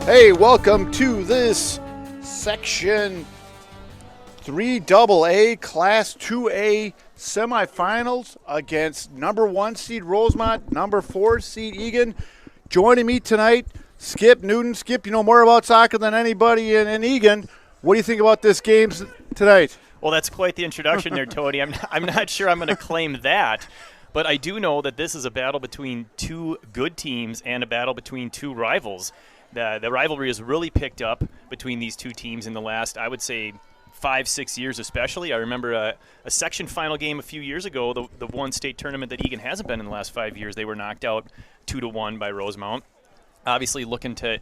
Hey, welcome to this Section 3AA Class 2A semifinals against number 1 seed Rosemount, number 4 seed Eagan. Joining me tonight, Skip Newton. Skip, you know more about soccer than anybody in Eagan. What do you think about this game tonight? Well, that's quite the introduction there, Tony. I'm not sure I'm going to claim that, but I do know that this is a battle between two good teams and a battle between two rivals. The rivalry has really picked up between these two teams in the last, I would say, 5-6 years especially. I remember a section final game a few years ago, the one state tournament that Eagan hasn't been in the last 5 years. They were knocked out 2-1 by Rosemount. Obviously looking to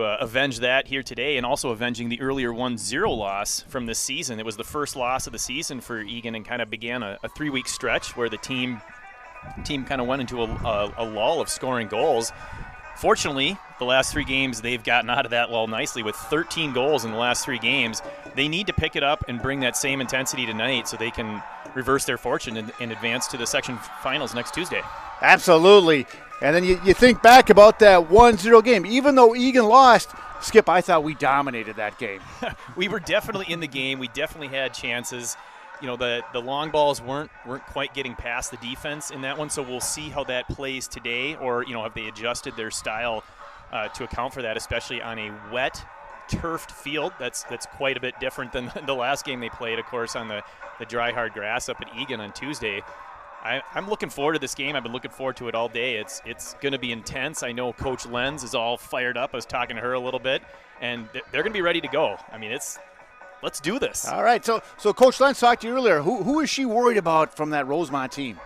avenge that here today, and also avenging the earlier 1-0 loss from this season. It was the first loss of the season for Eagan and kind of began a 3-week stretch where the team kind of went into a lull of scoring goals. Fortunately, the last 3 games, they've gotten out of that lull nicely with 13 goals in the last 3 games. They need to pick it up and bring that same intensity tonight so they can reverse their fortune and advance to the section finals next Tuesday. Absolutely. And then you think back about that 1-0 game. Even though Eagan lost, Skip, I thought we dominated that game. We were definitely in the game. We definitely had chances. You know, the long balls weren't quite getting past the defense in that one, so we'll see how that plays today, or, you know, have they adjusted their style to account for that, especially on a wet, turfed field. That's quite a bit different than the last game they played, of course, on the dry, hard grass up at Eagan on Tuesday. I'm looking forward to this game. I've been looking forward to it all day. It's going to be intense. I know Coach Lenz is all fired up. I was talking to her a little bit, and they're going to be ready to go. I mean, let's do this. All right, so Coach Lenz talked to you earlier. Who is she worried about from that Rosemount team?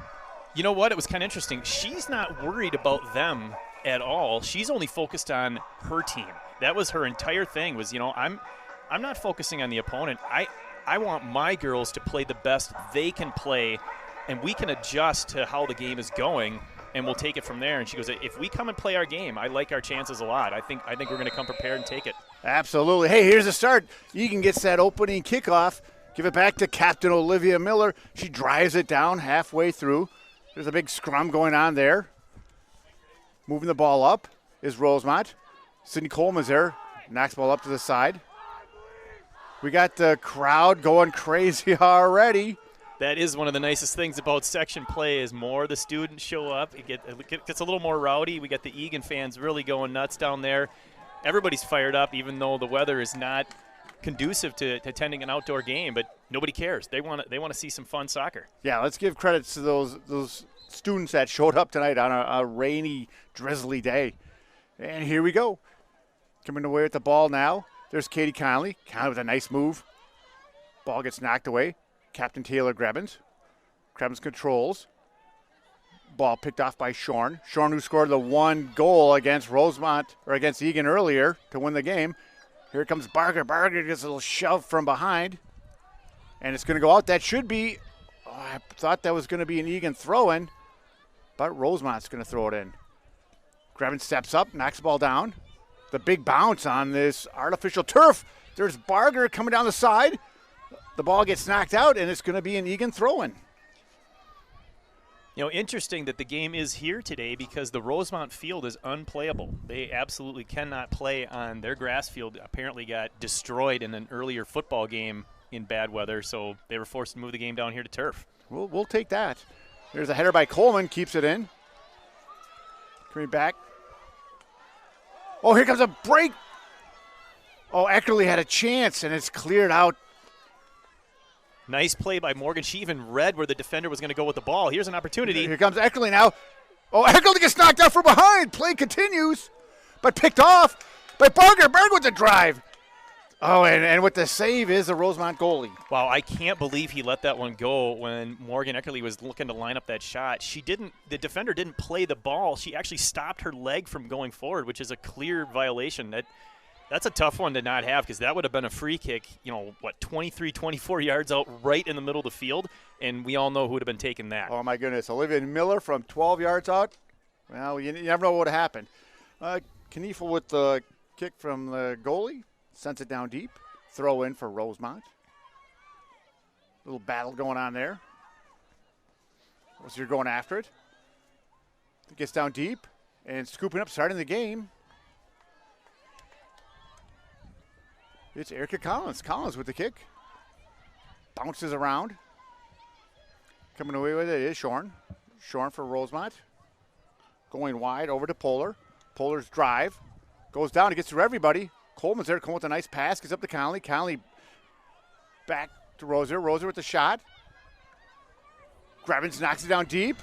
You know what? It was kind of interesting. She's not worried about them at all. She's only focused on her team. That was her entire thing was, you know, I'm not focusing on the opponent. I want my girls to play the best they can play, and we can adjust to how the game is going, and we'll take it from there. And she goes, if we come and play our game, I like our chances a lot. I think we're going to come prepared and take it. Absolutely. Hey, here's the start. Eagan gets that opening kickoff. Give it back to Captain Olivia Miller. She drives it down halfway through. There's a big scrum going on there. Moving the ball up is Rosemount. Sydney Coleman's there. Knocks the ball up to the side. We got the crowd going crazy already. That is one of the nicest things about section play is more the students show up. It gets a little more rowdy. We got the Eagan fans really going nuts down there. Everybody's fired up, even though the weather is not conducive to attending an outdoor game, but nobody cares. They want to see some fun soccer. Yeah, let's give credits to those students that showed up tonight on a rainy, drizzly day. And here we go. Coming away with the ball now. There's Katie Conley. Conley with a nice move. Ball gets knocked away. Captain Taylor Grebbins. Grebbins controls. Ball picked off by Shorn. Shorn, who scored the 1 goal against Rosemount, or against Eagan earlier to win the game. Here comes Barger. Barger gets a little shove from behind. And it's going to go out. That should be, I thought that was going to be an Eagan throw-in, but Rosemount's going to throw it in. Grebbins steps up, knocks the ball down. The big bounce on this artificial turf. There's Barger coming down the side. The ball gets knocked out, and it's going to be an Eagan throw-in. You know, interesting that the game is here today because the Rosemount field is unplayable. They absolutely cannot play on their grass field. Apparently got destroyed in an earlier football game in bad weather, so they were forced to move the game down here to turf. We'll take that. There's a header by Coleman, keeps it in. Coming back. Oh, here comes a break. Oh, Eckerly had a chance, and it's cleared out. Nice play by Morgan. She even read where the defender was going to go with the ball. Here's an opportunity. Here comes Eckerly now. Oh, Eckerly gets knocked out from behind. Play continues, but picked off by Barger. Barger with the drive. Oh, and with the save is the Rosemount goalie. Wow, I can't believe he let that one go when Morgan Eckerly was looking to line up that shot. The defender didn't play the ball. She actually stopped her leg from going forward, which is a clear violation. That's a tough one to not have because that would have been a free kick, 23, 24 yards out right in the middle of the field, and we all know who would have been taking that. Oh, my goodness. Olivia Miller from 12 yards out. Well, you never know what would have happened. Kniefel with the kick from the goalie. Sends it down deep. Throw in for Rosemount. Little battle going on there. You're going after it. It gets down deep and scooping up, starting the game. It's Erica Collins. Collins with the kick. Bounces around. Coming away with it is Shorn. Shorn for Rosemount. Going wide over to Polar. Polar's drive. Goes down. It gets through everybody. Coleman's there. Coleman with a nice pass. Gets up to Conley. Conley back to Roser. Roser with the shot. Grabbins knocks it down deep.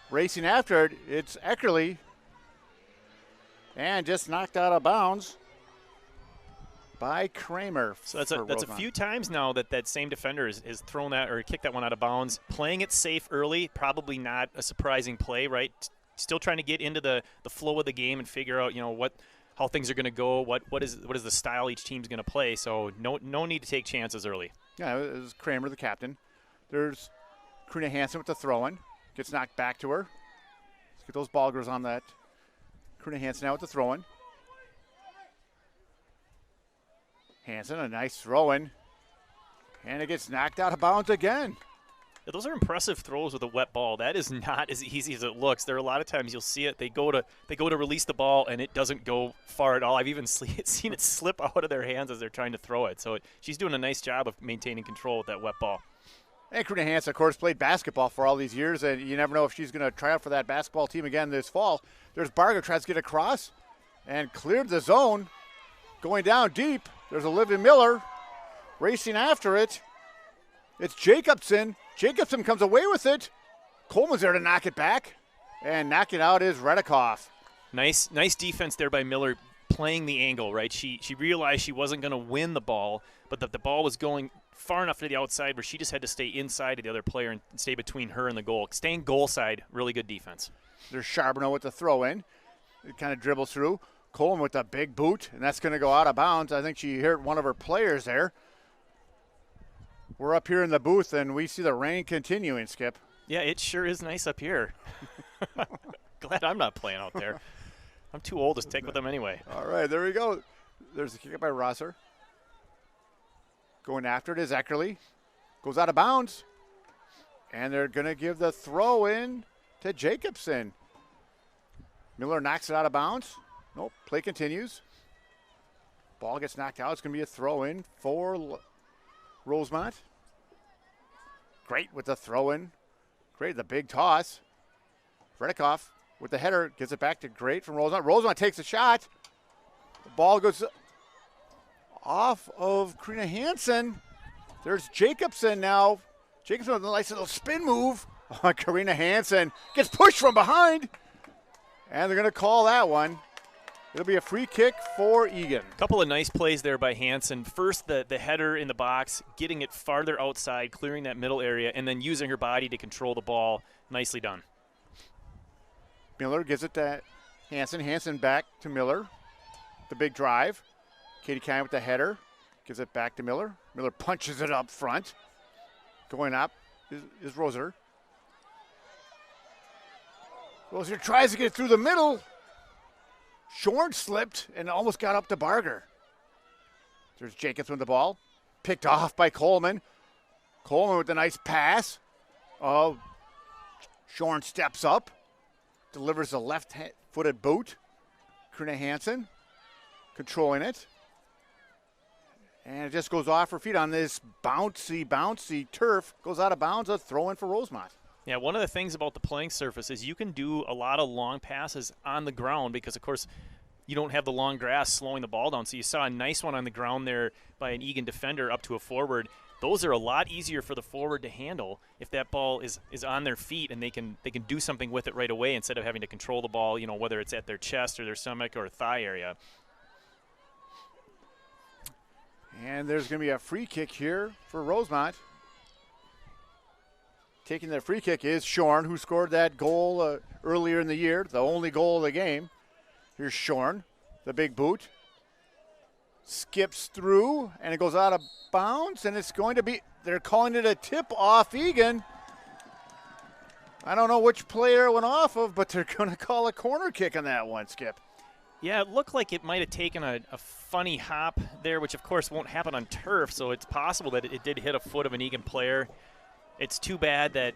Racing after it, it's Eckerly. And just knocked out of bounds by Kramer. So that's a few times now that same defender has thrown that or kicked that one out of bounds. Playing it safe early, probably not a surprising play, right? Still trying to get into the flow of the game and figure out, how things are going to go, what is the style each team's going to play. So no need to take chances early. Yeah, it was Kramer, the captain. There's Karina Hansen with the throw-in. Gets knocked back to her. Let's get those ball girls on that. Karina Hansen now with the throw-in. Hansen, a nice throw-in. And it gets knocked out of bounds again. Yeah, those are impressive throws with a wet ball. That is not as easy as it looks. There are a lot of times you'll see it. They go to release the ball, and it doesn't go far at all. I've even seen it slip out of their hands as they're trying to throw it. So she's doing a nice job of maintaining control with that wet ball. And Karina Hansen, of course, played basketball for all these years, and you never know if she's going to try out for that basketball team again this fall. There's Barger, tries to get across, and cleared the zone. Going down deep, there's Olivia Miller racing after it. It's Jacobson. Jacobson comes away with it. Coleman's there to knock it back, and knocking out is Redikoff. Nice defense there by Miller, playing the angle, right? She realized she wasn't going to win the ball, but that the ball was going far enough to the outside where she just had to stay inside of the other player and stay between her and the goal. Staying goal side, really good defense. There's Charbonneau with the throw-in. It kind of dribbles through. Coleman with the big boot, and that's going to go out of bounds. I think she hurt one of her players there. We're up here in the booth, and we see the rain continuing, Skip. Yeah, it sure is nice up here. Glad I'm not playing out there. I'm too old to stick with them anyway. All right, there we go. There's a kick up by Rosser. Going after it is Eckerly. Goes out of bounds. And they're going to give the throw in to Jacobson. Miller knocks it out of bounds. Nope, play continues. Ball gets knocked out. It's going to be a throw in for Rosemount. Great with the throw in. Great, the big toss. Redikoff with the header gives it back to Great from Rosemount. Rosemount takes a shot. The ball goes off of Karina Hansen. There's Jacobson now. Jacobson with a nice little spin move. Karina Hansen gets pushed from behind. And they're going to call that one. It'll be a free kick for Eagan. A couple of nice plays there by Hansen. First, the header in the box, getting it farther outside, clearing that middle area, and then using her body to control the ball. Nicely done. Miller gives it to Hansen. Hansen back to Miller. The big drive. Katie Kine with the header. Gives it back to Miller. Miller punches it up front. Going up is Roser. Roser tries to get it through the middle. Shorn slipped and almost got up to Barger. There's Jacobs with the ball. Picked off by Coleman. Coleman with a nice pass. Oh, Shorn steps up. Delivers a left-footed boot. Karina Hansen controlling it. And it just goes off her feet on this bouncy turf. Goes out of bounds. A throw in for Rosemount. Yeah, one of the things about the playing surface is you can do a lot of long passes on the ground because, of course, you don't have the long grass slowing the ball down. So you saw a nice one on the ground there by an Eagan defender up to a forward. Those are a lot easier for the forward to handle if that ball is on their feet and they can do something with it right away instead of having to control the ball, whether it's at their chest or their stomach or thigh area. And there's going to be a free kick here for Rosemount. Taking the free kick is Shorn, who scored that goal earlier in the year, the only goal of the game. Here's Shorn, the big boot. Skips through, and it goes out of bounds, and it's going to be, they're calling it a tip off Eagan. I don't know which player it went off of, but they're going to call a corner kick on that one, Skip. Yeah, it looked like it might have taken a funny hop there, which of course won't happen on turf, so it's possible that it did hit a foot of an Eagan player. It's too bad that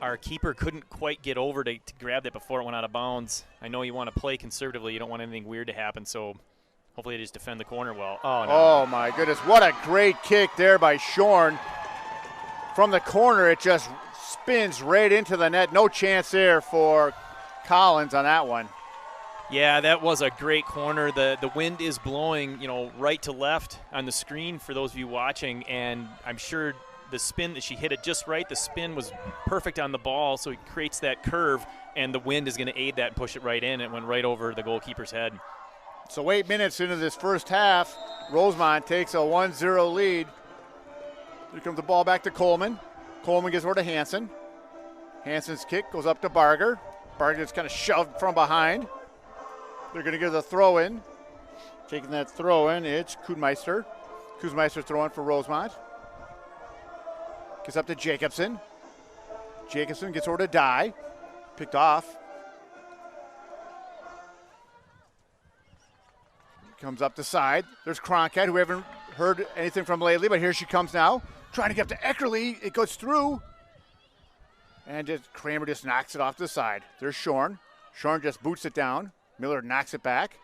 our keeper couldn't quite get over to grab that before it went out of bounds. I know you want to play conservatively. You don't want anything weird to happen, so Hopefully they just defend the corner well. Oh, no. Oh, my goodness. What a great kick there by Shorn. From the corner, it just spins right into the net. No chance there for Collins on that one. Yeah, that was a great corner. The wind is blowing, right to left on the screen for those of you watching, and I'm sure the spin that she hit it just right. The spin was perfect on the ball, so it creates that curve, and the wind is going to aid that and push it right in. It went right over the goalkeeper's head. So 8 minutes into this first half, Rosemount takes a 1-0 lead. Here comes the ball back to Coleman. Coleman gets over to Hansen. Hansen's kick goes up to Barger. Barger gets kind of shoved from behind. They're going to give the throw in. Taking that throw in, it's Kuzmeister. Kuzmeister throwing for Rosemount. Gets up to Jacobson. Jacobson gets over to Dye. Picked off. Comes up the side. There's Croncat, who we haven't heard anything from lately, but here she comes now. Trying to get up to Eckerly. It goes through. And Kramer just knocks it off to the side. There's Shorn. Shorn just boots it down. Miller knocks it back.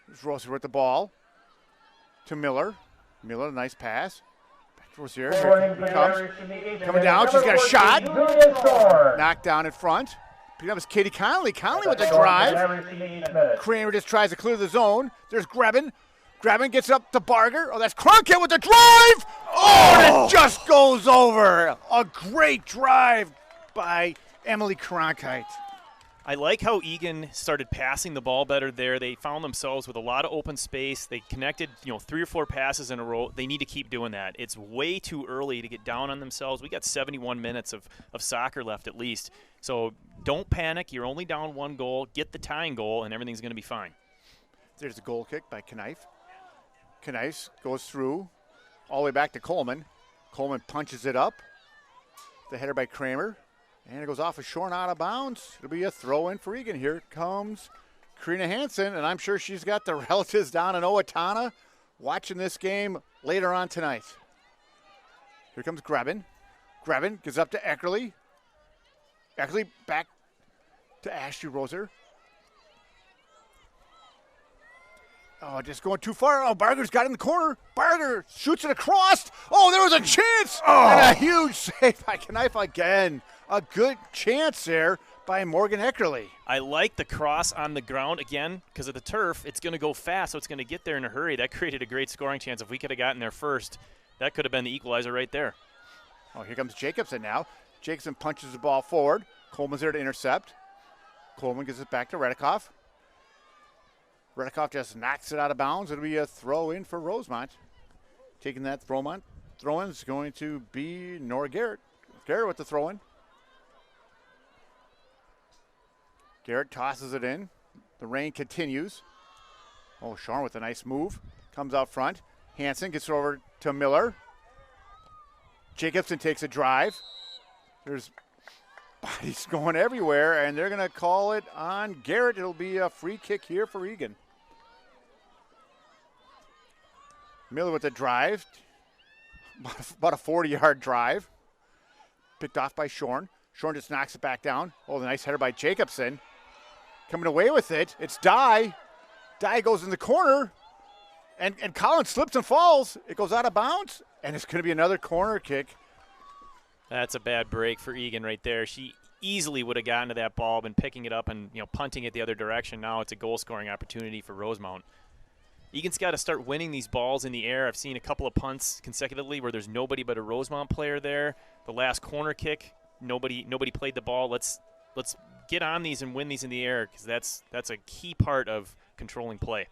There's Roser with the ball. To Miller. Miller, nice pass. Back to Rozier. Here he comes. Coming down. She's got a shot. Knocked down in front. Picking up is Katie Conley. Conley with the drive. Kramer just tries to clear the zone. There's Grebin. Grebin gets up to Barger. Oh, that's Cronkite with the drive. Oh, and it just goes over. A great drive by Emily Cronkite. I like how Eagan started passing the ball better there. They found themselves with a lot of open space. They connected, 3 or 4 passes in a row. They need to keep doing that. It's way too early to get down on themselves. We got 71 minutes of soccer left at least. So don't panic. You're only down 1 goal. Get the tying goal, and everything's going to be fine. There's a goal kick by Knife. Knife goes through all the way back to Coleman. Coleman punches it up. The header by Kramer. And it goes off a short out of bounds. It'll be a throw-in for Eagan. Here comes Karina Hansen, and I'm sure she's got the relatives down in Owatonna watching this game later on tonight. Here comes Grebin. Grebin gets up to Eckerly. Eckerly back to Ashley Roser. Oh, just going too far. Oh, Barger's got it in the corner. Barger shoots it across. Oh, there was a chance. Oh. And a huge save by Knife again. A good chance there by Morgan Eckerly. I like the cross on the ground again because of the turf. It's going to go fast, so it's going to get there in a hurry. That created a great scoring chance. If we could have gotten there first, that could have been the equalizer right there. Oh, here comes Jacobson now. Jacobson punches the ball forward. Coleman's there to intercept. Coleman gives it back to Redikoff. Redikoff just knocks it out of bounds. It'll be a throw in for Rosemount. Taking that throw-in is going to be Nora Garrett. Garrett with the throw-in. Garrett tosses it in. The rain continues. Oh, Sean with a nice move. Comes out front. Hansen gets it over to Miller. Jacobson takes a drive. There's bodies going everywhere, and they're going to call it on Garrett. It'll be a free kick here for Eagan. Miller with the drive. About a 40-yard drive. Picked off by Shorn. Shorn just knocks it back down. Oh, the nice header by Jacobson. Coming away with it, it's Dye. Dye goes in the corner, and Collins slips and falls. It goes out of bounds, and it's going to be another corner kick. That's a bad break for Eagan right there. She easily would have gotten to that ball, been picking it up and punting it the other direction. Now it's a goal-scoring opportunity for Rosemount. Eagan's got to start winning these balls in the air. I've seen a couple of punts consecutively where there's nobody but a Rosemount player there. The last corner kick, nobody played the ball. Let's get on these and win these in the air because that's a key part of controlling play.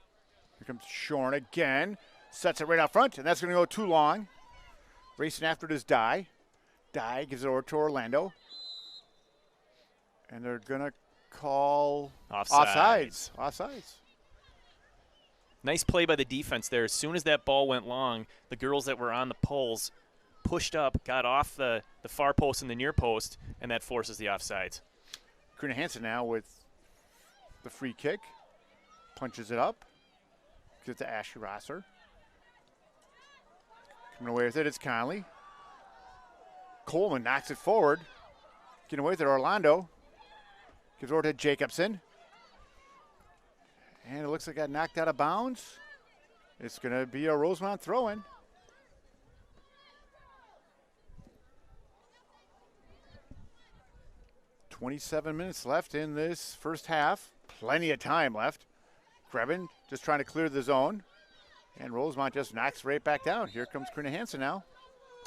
Here comes Shorn again. Sets it right out front, and that's going to go too long. Racing after it is Dye. Dye gives it over to Orlando. And they're going to call offsides. Nice play by the defense there. As soon as that ball went long, the girls that were on the poles pushed up, got off the far post and the near post, and that forces the offsides. Karina Hansen now with the free kick. Punches it up. Gives it to Ashley Rosser. Coming away with it, it's Conley. Coleman knocks it forward. Getting away with it, Orlando. Gives it over to Jacobson. And it looks like it got knocked out of bounds. It's going to be a Rosemount throw-in. .27 minutes left in this first half. Plenty of time left. Grebin just trying to clear the zone. And Rosemount just knocks right back down. Here comes Karina Hansen now.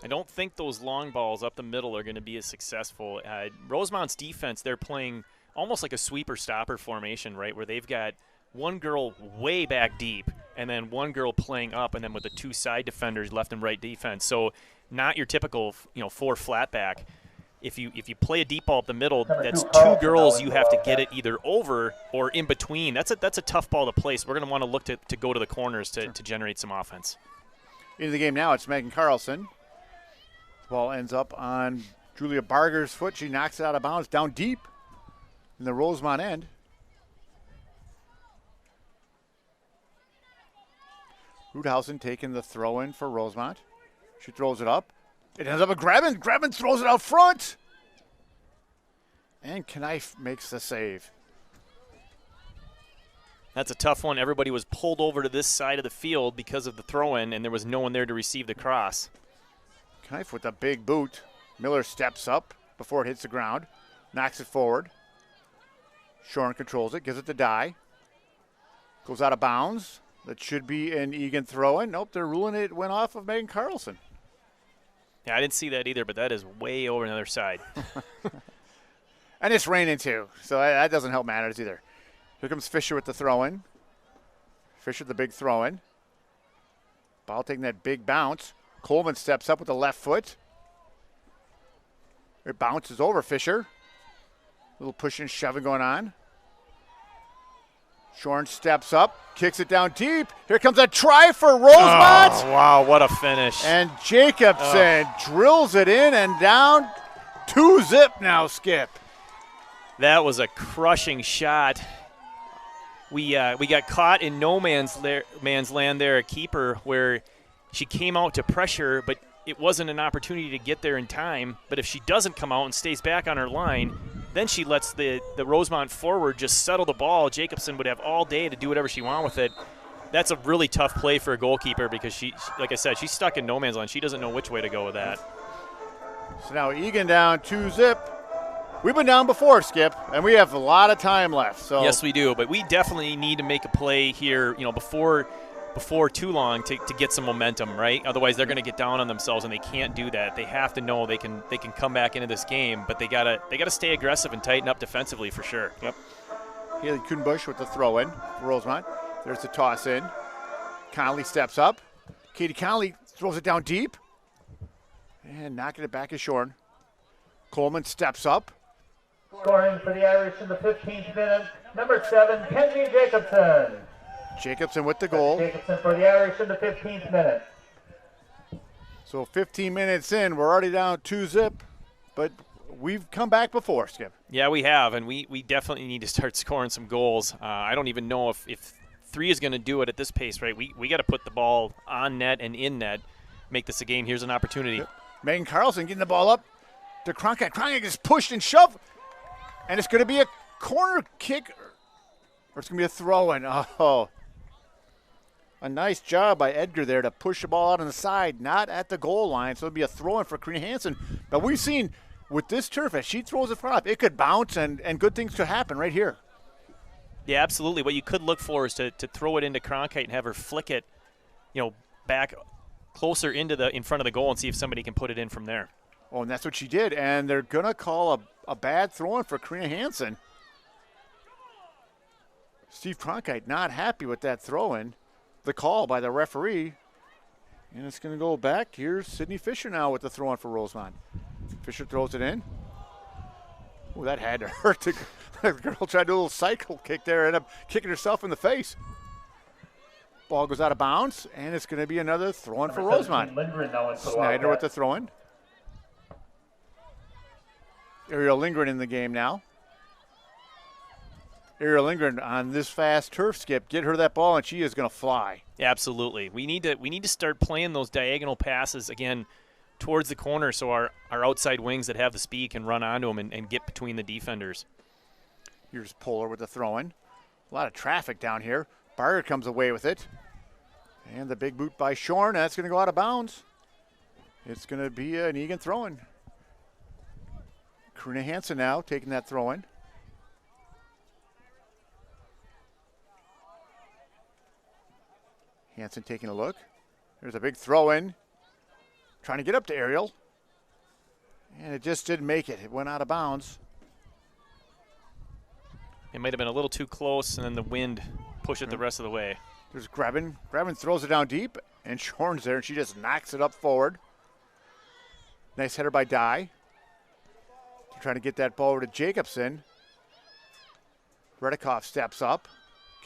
I don't think those long balls up the middle are going to be as successful. Rosemount's defense, they're playing almost like a sweeper-stopper formation, right, where they've got one girl way back deep and then one girl playing up, and then with the two side defenders, left and right defense. So not your typical, 4 flat back. If you play a deep ball up the middle, that's 2 girls you have to get it either over or in between. That's a tough ball to place. We're going to want to look to go to the corners to generate some offense. Into the game now, it's Megan Carlson. Ball ends up on Julia Barger's foot. She knocks it out of bounds down deep in the Rosemount end. Rudhausen taking the throw-in for Rosemount. She throws it up. It ends up with Grebin. Grebin throws it out front. And Knife makes the save. That's a tough one. Everybody was pulled over to this side of the field because of the throw-in, and there was no one there to receive the cross. Knife with a big boot. Miller steps up before it hits the ground. Knocks it forward. Shorn controls it. Gives it to Dye. Goes out of bounds. That should be an Eagan throw-in. Nope, they're ruling it went off of Megan Carlson. Yeah, I didn't see that either, but that is way over on the other side. And it's raining too, so that doesn't help matters either. Here comes Fisher with the throw-in. Fisher the big throw-in. Ball taking that big bounce. Coleman steps up with the left foot. It bounces over Fisher. A little pushing and shoving going on. Shorn steps up, kicks it down deep. Here comes a try for Rosemount. Oh, wow, what a finish. And Jacobson drills it in and down. 2-zip now, Skip. That was a crushing shot. We got caught in no man's land there, a keeper, where she came out to pressure, but it wasn't an opportunity to get there in time. But if she doesn't come out and stays back on her line, then she lets the Rosemount forward just settle the ball. Jacobson would have all day to do whatever she wants with it. That's a really tough play for a goalkeeper because she, like I said, she's stuck in no man's land. She doesn't know which way to go with that. So now Eagan down 2-zip. We've been down before, Skip, and we have a lot of time left. So yes, we do, but we definitely need to make a play here, before too long to get some momentum, right? Otherwise, they're going to get down on themselves, and they can't do that. They have to know they can come back into this game, but they gotta stay aggressive and tighten up defensively for sure. Yep. Haley Kuhnbusch with the throw-in for Rosemount. There's the toss in. Connolly steps up. Katie Connolly throws it down deep, and knocking it back is Shorn. Coleman steps up. Scoring for the Irish in the 15th minute, number 7, Kenzie Jacobson. Jacobson with the goal. Jacobson for the Irish in the 15th minute. So 15 minutes in, we're already down 2-zip, but we've come back before, Skip. Yeah, we have, and we definitely need to start scoring some goals. I don't even know if 3 is going to do it at this pace, right? We got to put the ball on net and in net, make this a game. Here's an opportunity. Yep. Megan Carlson getting the ball up to Cronkite. Cronkite gets pushed and shoved, and it's going to be a corner kick, or it's going to be a throw-in. Oh, a nice job by Edgar there to push the ball out on the side, not at the goal line. So it'll be a throw-in for Karina Hansen. But we've seen with this turf, as she throws it front up, it could bounce and good things could happen right here. Yeah, absolutely. What you could look for is to throw it into Cronkite and have her flick it, back closer in front of the goal and see if somebody can put it in from there. Oh, and that's what she did. And they're going to call a bad throw-in for Karina Hansen. Steve Cronkite not happy with that throw-in. The call by the referee. And it's going to go back. Here's Sydney Fisher now with the throw-in for Rosemount. Fisher throws it in. Oh, that had to hurt. The girl tried to do a little cycle kick there, ended up kicking herself in the face. Ball goes out of bounds, and it's going to be another throw-in for Rosemount. Snyder with the throw-in. Ariel Lindgren in the game now. Ariel Lindgren on this fast turf, Skip, get her that ball and she is going to fly. Yeah, absolutely. We need to start playing those diagonal passes again towards the corner so our outside wings that have the speed can run onto them and get between the defenders. Here's Polar with the throw-in. A lot of traffic down here. Barger comes away with it. And the big boot by Shorn. That's going to go out of bounds. It's going to be an Eagan throw-in. Karina Hansen now taking that throw-in. Hansen taking a look. There's a big throw-in. Trying to get up to Ariel. And it just didn't make it. It went out of bounds. It might have been a little too close, and then the wind pushed it the rest of the way. There's Greben. Greben throws it down deep, and Shorn's there, and she just knocks it up forward. Nice header by Dye. Trying to get that ball over to Jacobson. Redikoff steps up,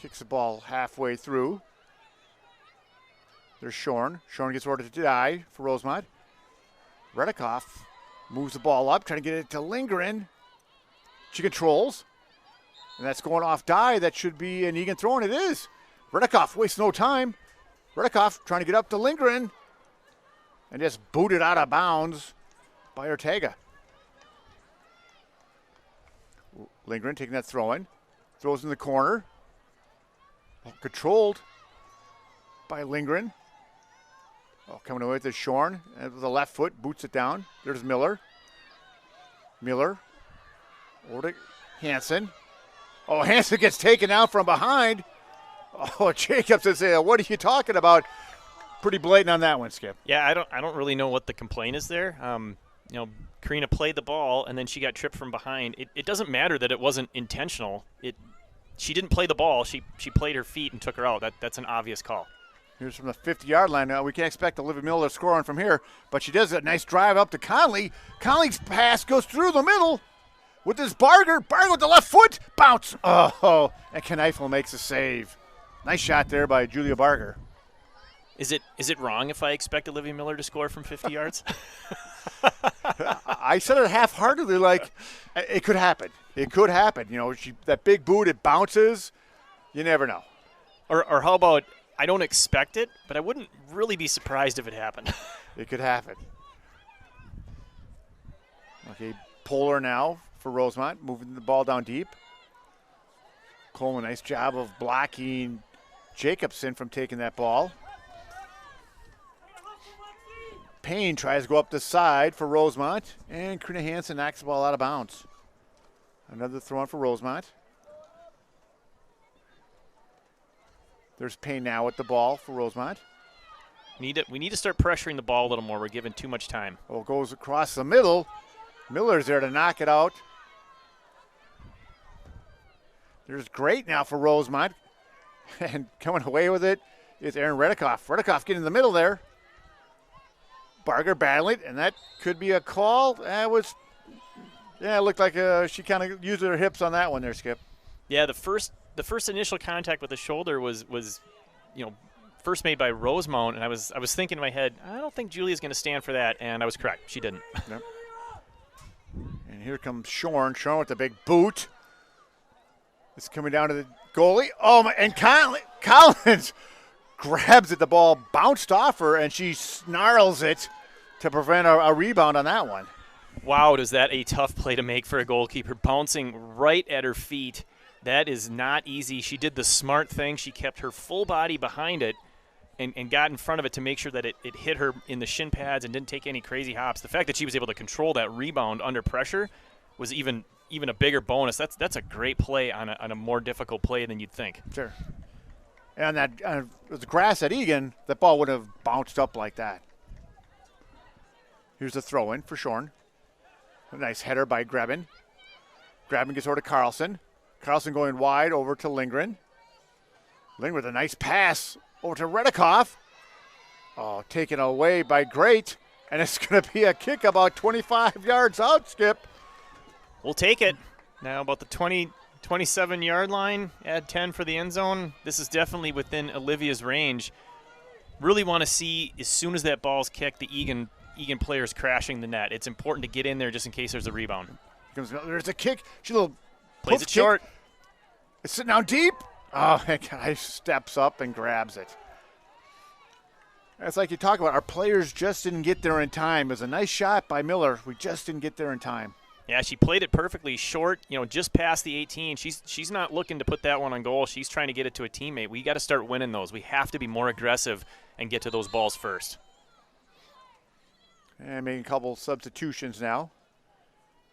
kicks the ball halfway through. There's Shorn. Shorn gets ordered to Dye for Rosemount. Redikoff moves the ball up, trying to get it to Lindgren. She controls. And that's going off Dye. That should be an Eagan throw, and it is. Redikoff wastes no time. Redikoff trying to get up to Lindgren. And just booted out of bounds by Ortega. Lindgren taking that throw in. Throws in the corner. Controlled by Lindgren. Oh, coming away with the Shorn. And with the left foot, boots it down. There's Miller. Miller. Over to Hansen. Oh, Hansen gets taken out from behind. Oh, Jacobs is saying, what are you talking about? Pretty blatant on that one, Skip. Yeah, I don't really know what the complaint is there. Karina played the ball, and then she got tripped from behind. It doesn't matter that it wasn't intentional. She didn't play the ball. She played her feet and took her out. That's an obvious call. Here's from the 50-yard line. Now, we can't expect Olivia Miller scoring from here, but she does a nice drive up to Conley. Conley's pass goes through the middle with this Barger. Barger with the left foot. Bounce. Oh, and Kneifel makes a save. Nice shot there by Julia Barger. Is it wrong if I expect Olivia Miller to score from 50 yards? I said it half-heartedly, like it could happen. It could happen. That big boot, it bounces. You never know. Or how about, I don't expect it, but I wouldn't really be surprised if it happened. It could happen. Okay, Polar now for Rosemount, moving the ball down deep. Coleman, nice job of blocking Jacobson from taking that ball. Payne tries to go up the side for Rosemount, and Karina Hansen knocks the ball out of bounds. Another throw in for Rosemount. There's Payne now with the ball for Rosemount. We need to start pressuring the ball a little more. We're giving too much time. Oh, goes across the middle. Miller's there to knock it out. There's great now for Rosemount. And coming away with it is Erin Redikoff. Redikoff getting in the middle there. Barger battling, and that could be a call. It looked like she kind of used her hips on that one there, Skip. Yeah, the first initial contact with the shoulder was first made by Rosemount, and I was thinking in my head, I don't think Julia's going to stand for that, and I was correct. She didn't. Yep. And here comes Shorn. Shorn with the big boot. It's coming down to the goalie. Oh, my, and Collins grabs it. The ball bounced off her, and she snarls it to prevent a rebound on that one. Wow, is that a tough play to make for a goalkeeper, bouncing right at her feet. That is not easy. She did the smart thing. She kept her full body behind it and got in front of it to make sure that it hit her in the shin pads and didn't take any crazy hops. The fact that she was able to control that rebound under pressure was even a bigger bonus. That's a great play on a more difficult play than you'd think. Sure. And the grass at Eagan, that ball would have bounced up like that. Here's the throw-in for Shorn. A nice header by Greben. Greben gets over to Carlson. Carlson going wide over to Lindgren. Lindgren with a nice pass over to Redikoff. Oh, taken away by Great. And it's going to be a kick about 25 yards out, Skip. We'll take it. Now about the 27-yard line, add 10 for the end zone. This is definitely within Olivia's range. Really want to see, as soon as that ball's kicked, the Eagan players crashing the net. It's important to get in there just in case there's a rebound. There's a kick. She plays it short. It's sitting down deep. Oh, and guy steps up and grabs it. It's like you talk about. Our players just didn't get there in time. It was a nice shot by Miller. We just didn't get there in time. Yeah, she played it perfectly short, just past the 18. She's not looking to put that one on goal. She's trying to get it to a teammate. We got to start winning those. We have to be more aggressive and get to those balls first. And making a couple substitutions now.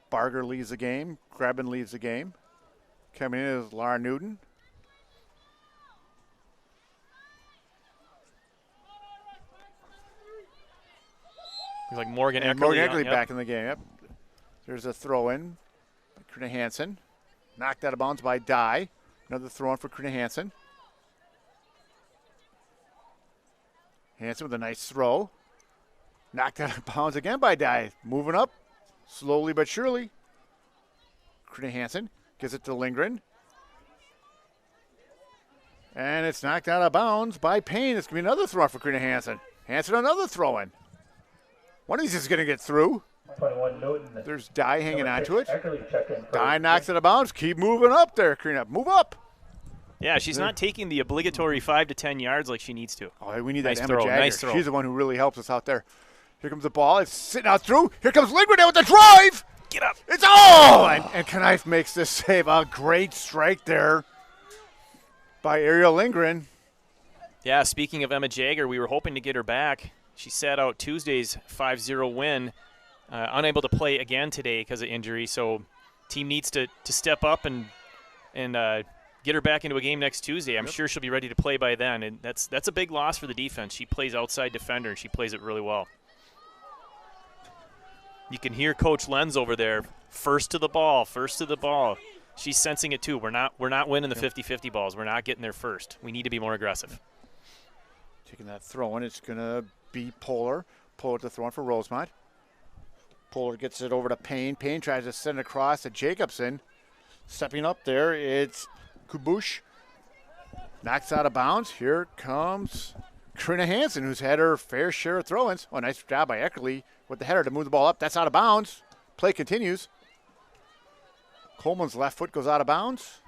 Barger leaves the game. Greben leaves the game. Coming in is Laura Newton. He's like Morgan Eckerly. Morgan Eckerly back in the game. Yep. There's a throw-in by Krina Hansen. Knocked out of bounds by Dye. Another throw-in for Krina Hansen. Hansen with a nice throw. Knocked out of bounds again by Dye. Moving up slowly but surely. Krina Hansen gives it to Lindgren. And it's knocked out of bounds by Payne. It's going to be another throw for Krina Hansen. Hansen another throw-in. One of these is going to get through. 21 Newton. There's Dye hanging onto it. Eckerly checking. Dye knocks it out of bounds. Keep moving up there, Krina. Move up. Yeah, she's not taking the obligatory 5 to 10 yards like she needs to. Oh, we need Nice that throw, Emma Jagger. nice throw. She's the one who really helps us out there. Here comes the ball. It's sitting out through. Here comes Lindgren there with the drive. Get up. It's and Knife makes this save. A great strike there by Ariel Lindgren. Yeah, speaking of Emma Jagger, we were hoping to get her back. She sat out Tuesday's 5-0 win, unable to play again today because of injury. So team needs to step up and get her back into a game next Tuesday. I'm sure she'll be ready to play by then, and that's a big loss for the defense. She plays outside defender, and she plays it really well. You can hear Coach Lenz over there, first to the ball. She's sensing it too. We're not winning the 50-50 balls. We're not getting there first. We need to be more aggressive. Taking that throw in, it's going to be Polar. Polar to throw in for Rosemount. Polar gets it over to Payne. Payne tries to send it across to Jacobson. Stepping up there, it's Kubush. Knocks out of bounds. Here comes Krina Hansen, who's had her fair share of throw-ins. Oh, nice job by Eckerly with the header to move the ball up. That's out of bounds. Play continues. Coleman's left foot goes out of bounds.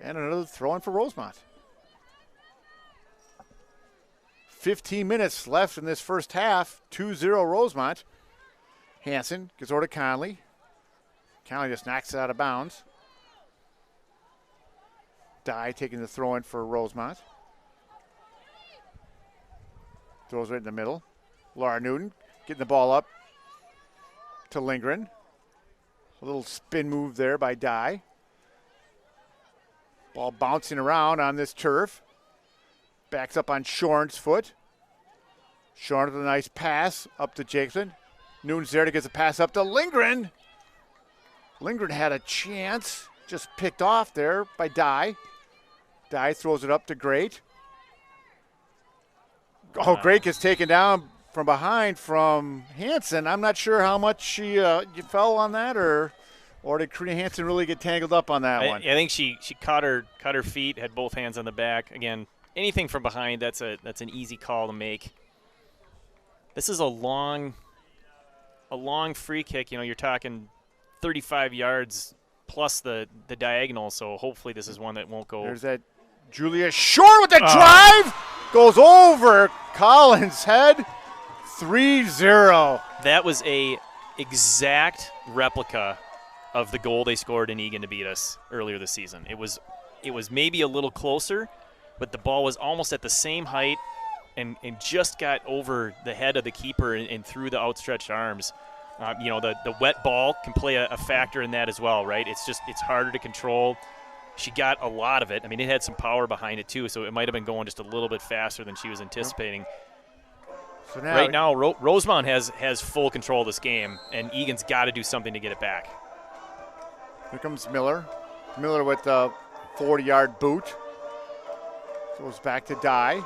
And another throw-in for Rosemount. 15 minutes left in this first half. 2-0 Rosemount. Hansen gets over to Conley. Conley just knocks it out of bounds. Dye taking the throw-in for Rosemount. Throws right in the middle. Laura Newton getting the ball up to Lindgren. A little spin move there by Dye. Ball bouncing around on this turf. Backs up on Shorn's foot. Shorn with a nice pass up to Jacobson. Newton's there to get the pass up to Lindgren. Lindgren had a chance. Just picked off there by Dye. Dye throws it up to Great. Oh, Great gets taken down from behind from Hansen. I'm not sure how much she fell on that, or did Krina Hansen really get tangled up on that one? I think she caught her feet, had both hands on the back. Again, anything from behind, that's an easy call to make. This is a long free kick. You're talking 35 yards plus the diagonal. So hopefully this is one that won't go. There's that Julia Shore with the drive. Goes over Collins' head. 3-0. That was a exact replica of the goal they scored in Eagan to beat us earlier this season. It was maybe a little closer, but the ball was almost at the same height and just got over the head of the keeper and through the outstretched arms. The wet ball can play a factor in that as well, right? It's harder to control. She got a lot of it. I mean, it had some power behind it too, so it might have been going just a little bit faster than she was anticipating. So right now, Rosemount has full control of this game, and Egan's got to do something to get it back. Here comes Miller. Miller with the 40-yard boot. Goes back to Dye.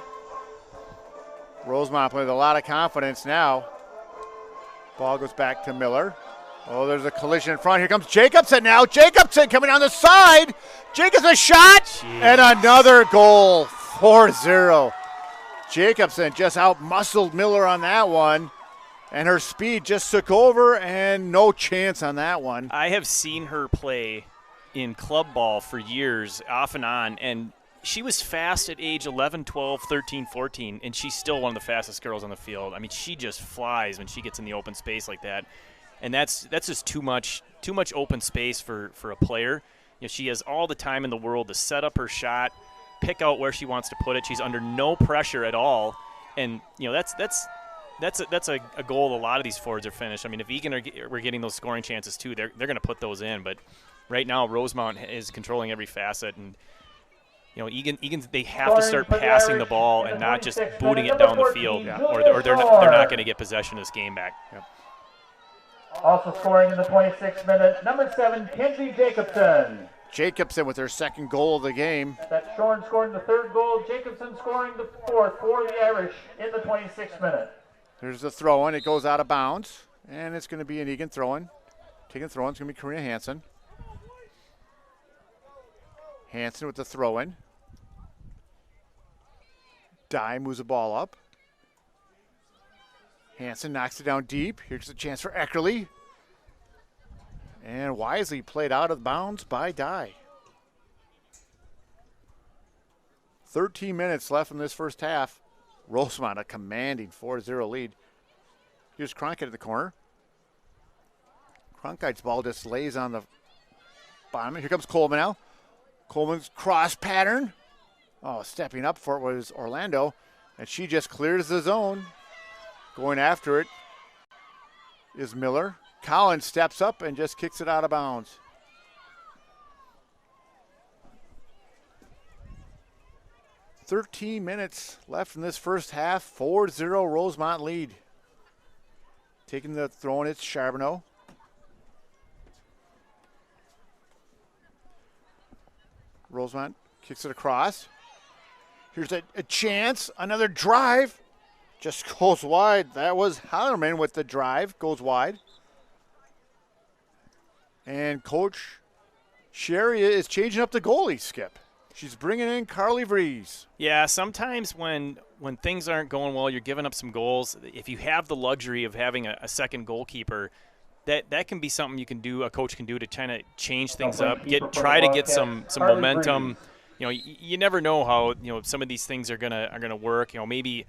Rosemount playing with a lot of confidence now. Ball goes back to Miller. Oh, there's a collision in front. Here comes Jacobson now. Jacobson coming down the side. Jacobson shot. Jeez. And another goal. 4-0. Jacobson just out-muscled Miller on that one. And her speed just took over, and no chance on that one. I have seen her play in club ball for years, off and on, and she was fast at age 11, 12, 13, 14, and she's still one of the fastest girls on the field. I mean, she just flies when she gets in the open space like that. and that's just too much open space for a player. She has all the time in the world to set up her shot, pick out where she wants to put it. She's under no pressure at all, and that's a goal a lot of these forwards are finished. I mean, if Eagan we're getting those scoring chances too, they're going to put those in. But right now, Rosemount is controlling every facet, and Eagan they have to start passing the ball and not just booting it down the field, or they're not going to get possession of this game back. Yep. Also scoring in the 26th minute, number 7, Kenzie Jacobson. Jacobson with her second goal of the game. That's Shorn scoring the third goal. Jacobson scoring the fourth for the Irish in the 26th minute. There's the throw-in. It goes out of bounds, and it's going to be an Eagan throw-in. Taking the throw-in is going to be Karina Hansen. Hansen with the throw-in. Dye moves the ball up. Hansen knocks it down deep. Here's a chance for Eckerly. And wisely played out of bounds by Dye. 13 minutes left in this first half. Rosemount a commanding 4-0 lead. Here's Cronkite at the corner. Cronkite's ball just lays on the bottom. Here comes Coleman now. Coleman's cross pattern. Oh, stepping up for it was Orlando. And she just clears the zone. Going after it is Miller. Collins steps up and just kicks it out of bounds. "13 minutes left in this first half. 4-0 Rosemount lead. Taking the throw in, it's Charbonneau. Rosemount kicks it across. Here's a chance. Another drive. Just goes wide. That was Hallerman with the drive. Goes wide. And Coach Sherry is changing up the goalie, Skip. She's bringing in Carly Vries. Yeah, sometimes when things aren't going well, you're giving up some goals. If you have the luxury of having a second goalkeeper, that can be something you can do. A coach can do to kind of change things up, try to get some momentum. You never know how some of these things are gonna work. Maybe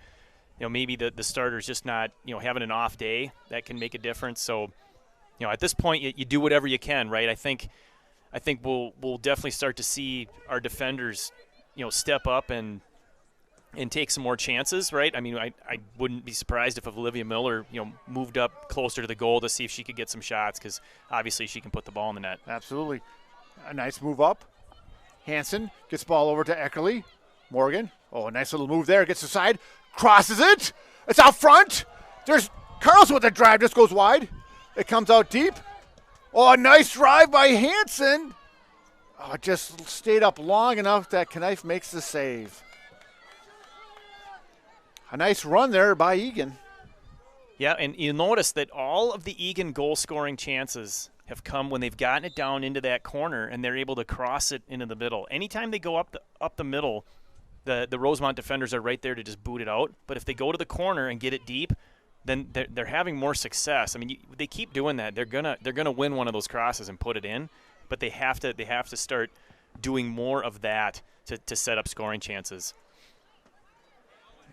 the starter's just not having an off day. That can make a difference. So at this point you do whatever you can, right? I think we'll definitely start to see our defenders step up and take some more chances, right? I mean, I wouldn't be surprised if Olivia Miller moved up closer to the goal to see if she could get some shots, because obviously she can put the ball in the net. Absolutely. A nice move up. Hansen gets the ball over to Eckerly. Morgan. Oh, a nice little move there. Gets the side. Crosses it. It's out front. There's Carlson with the drive. Just goes wide. It comes out deep. Oh, a nice drive by Hansen. Oh, it just stayed up long enough that Knife makes the save. A nice run there by Eagan. Yeah, and you notice that all of the Eagan goal-scoring chances have come when they've gotten it down into that corner and they're able to cross it into the middle. Anytime they go up the middle, the Rosemount defenders are right there to just boot it out. But if they go to the corner and get it deep, then they're having more success. I mean, they keep doing that. They're gonna win one of those crosses and put it in, but they have to start doing more of that to set up scoring chances.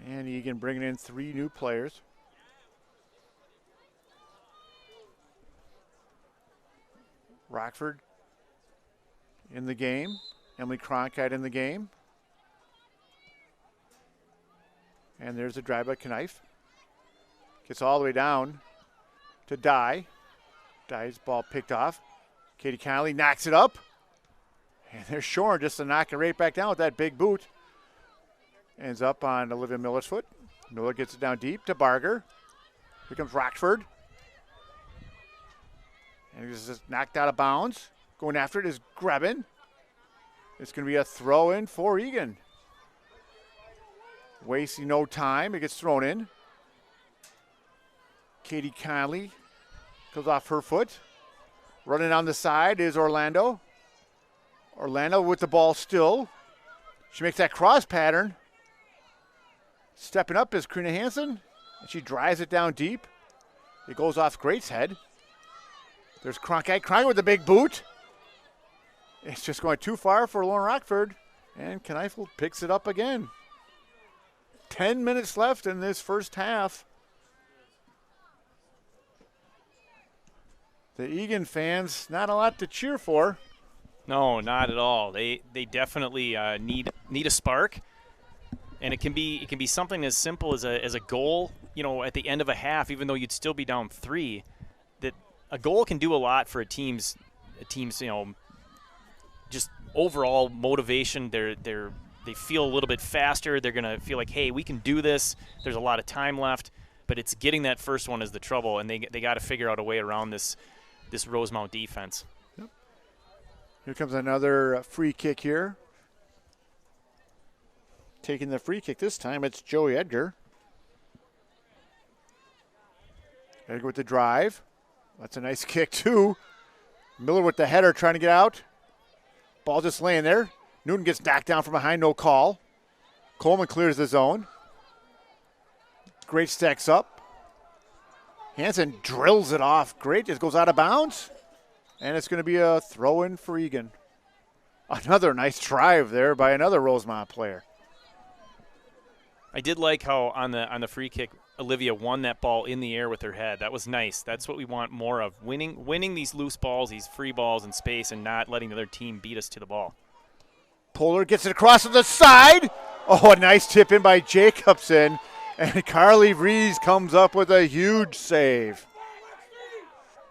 And Eagan bringing in 3 new players. Rockford in the game. Emily Cronkite in the game. And there's a drive by Knife. Gets all the way down to Dye. Dye's ball picked off. Katie Connolly knocks it up. And there's Shorn just to knock it right back down with that big boot. Ends up on Olivia Miller's foot. Miller gets it down deep to Barger. Here comes Rockford. And he's just knocked out of bounds. Going after it is Grebin. It's going to be a throw in for Eagan. Wasting no time. It gets thrown in. Katie Conley goes off her foot. Running on the side is Orlando. Orlando with the ball still. She makes that cross pattern. Stepping up is Karina Hansen. And she drives it down deep. It goes off Great's head. There's Cronkite. Cronkite with the big boot. It's just going too far for Lauren Rockford. And Kneifel picks it up again. 10 minutes left in this first half. The Eagan fans, not a lot to cheer for. No, not at all. They definitely need a spark, and it can be something as simple as a goal. At the end of a half, even though you'd still be down 3, that a goal can do a lot for a team's just overall motivation. They feel a little bit faster. They're gonna feel like, hey, we can do this. There's a lot of time left, but it's getting that first one is the trouble, and they got to figure out a way around this Rosemount defense. Here comes another free kick here. Taking the free kick this time, it's Joey Edgar. Edgar with the drive. That's a nice kick, too. Miller with the header trying to get out. Ball just laying there. Newton gets knocked down from behind, no call. Coleman clears the zone. Great stacks up. Hansen drills it off. Great, just goes out of bounds. And it's going to be a throw-in for Eagan. Another nice drive there by another Rosemount player. I did like how on the free kick, Olivia won that ball in the air with her head. That was nice. That's what we want more of. Winning these loose balls, these free balls in space, and not letting the other team beat us to the ball. Polar gets it across to the side. Oh, a nice tip in by Jacobson. And Carly Rees comes up with a huge save.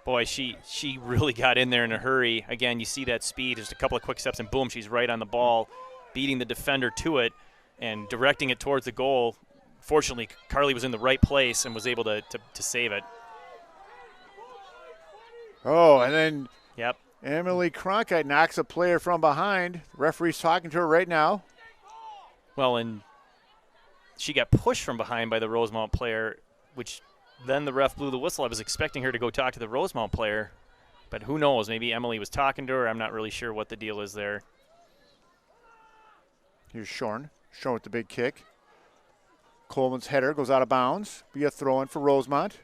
Boy, she really got in there in a hurry. Again, you see that speed, just a couple of quick steps, and boom, she's right on the ball, beating the defender to it and directing it towards the goal. Fortunately, Carly was in the right place and was able to save it. Oh, and then yep, Emily Cronkite knocks a player from behind. The referee's talking to her right now. Well, and she got pushed from behind by the Rosemount player, which then the ref blew the whistle. I was expecting her to go talk to the Rosemount player, but who knows? Maybe Emily was talking to her. I'm not really sure what the deal is there. Here's Shorn. Shorn with the big kick. Coleman's header goes out of bounds. Be a throw-in for Rosemount.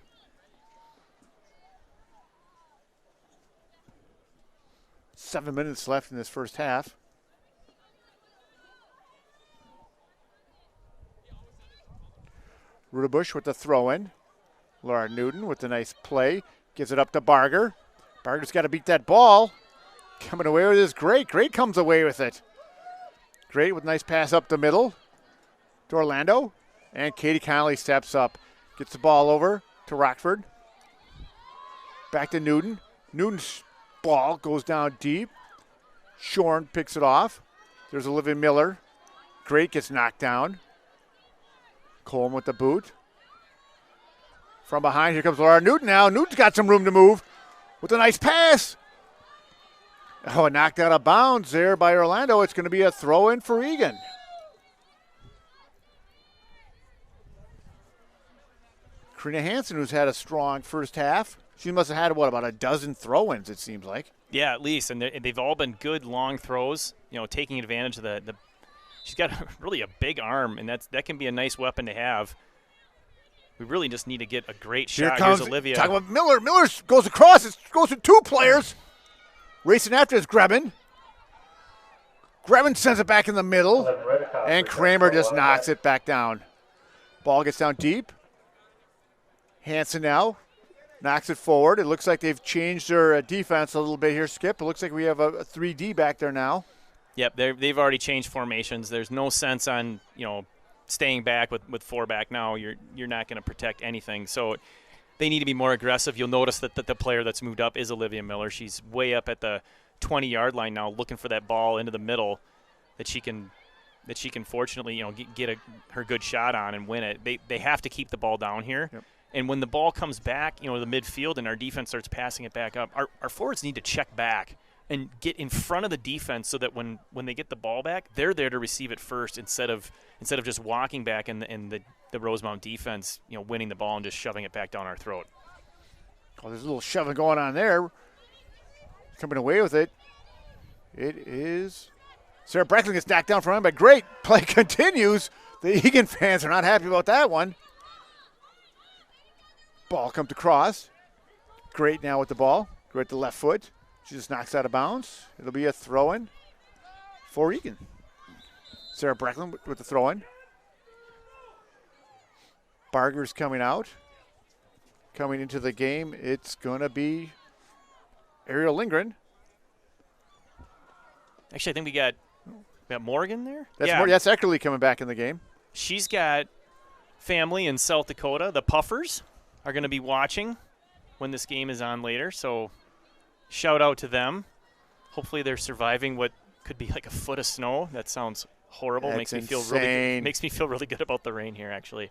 Seven minutes left in this first half. Rudabush with the throw-in. Laura Newton with the nice play. Gives it up to Barger. Barger's got to beat that ball. Coming away with this Great. Great comes away with it. Great with a nice pass up the middle to Orlando. And Katie Connolly steps up. Gets the ball over to Rockford. Back to Newton. Newton's ball goes down deep. Shorn picks it off. There's Olivia Miller. Great gets knocked down. Coleman with the boot. From behind, here comes Laura Newton now. Newton's got some room to move with a nice pass. Oh, knocked out of bounds there by Orlando. It's going to be a throw-in for Eagan. Karina Hansen, who's had a strong first half. She must have had, about a dozen throw-ins, it seems like. Yeah, at least. And they've all been good long throws, taking advantage of the she's got really a big arm, and that can be a nice weapon to have. We really just need to get a great shot. Here's Olivia. Talking about Miller. Miller goes across. It goes to two players. Racing after is Grebin. Grebin sends it back in the middle. And Kramer just knocks it back down. Ball gets down deep. Hansen now knocks it forward. It looks like they've changed their defense a little bit here, Skip. It looks like we have a 3D back there now. Yep, they've already changed formations. There's no sense on, staying back with 4 back now. You're not going to protect anything. So they need to be more aggressive. You'll notice that the player that's moved up is Olivia Miller. She's way up at the 20-yard line now, looking for that ball into the middle that she can fortunately get her good shot on and win it. They have to keep the ball down here. Yep. And when the ball comes back, the midfield and our defense starts passing it back up, our forwards need to check back and get in front of the defense so that when they get the ball back, they're there to receive it first instead of just walking back and the Rosemount defense, winning the ball and just shoving it back down our throat. Oh, there's a little shoving going on there. Coming away with it. It is Sarah Breckling gets knocked down from him, but great play continues. The Eagan fans are not happy about that one. Ball comes across. Great now with the ball. Great at the left foot. She just knocks out of bounds. It'll be a throw-in for Eagan. Sarah Breckland with the throw-in. Barger's coming out. Coming into the game, it's going to be Ariel Lindgren. Actually, I think we got Morgan there. That's Eckerly coming back in the game. She's got family in South Dakota. The Puffers are going to be watching when this game is on later, so shout out to them. Hopefully they're surviving what could be like a foot of snow. That sounds horrible. Makes me feel really good about the rain here, actually.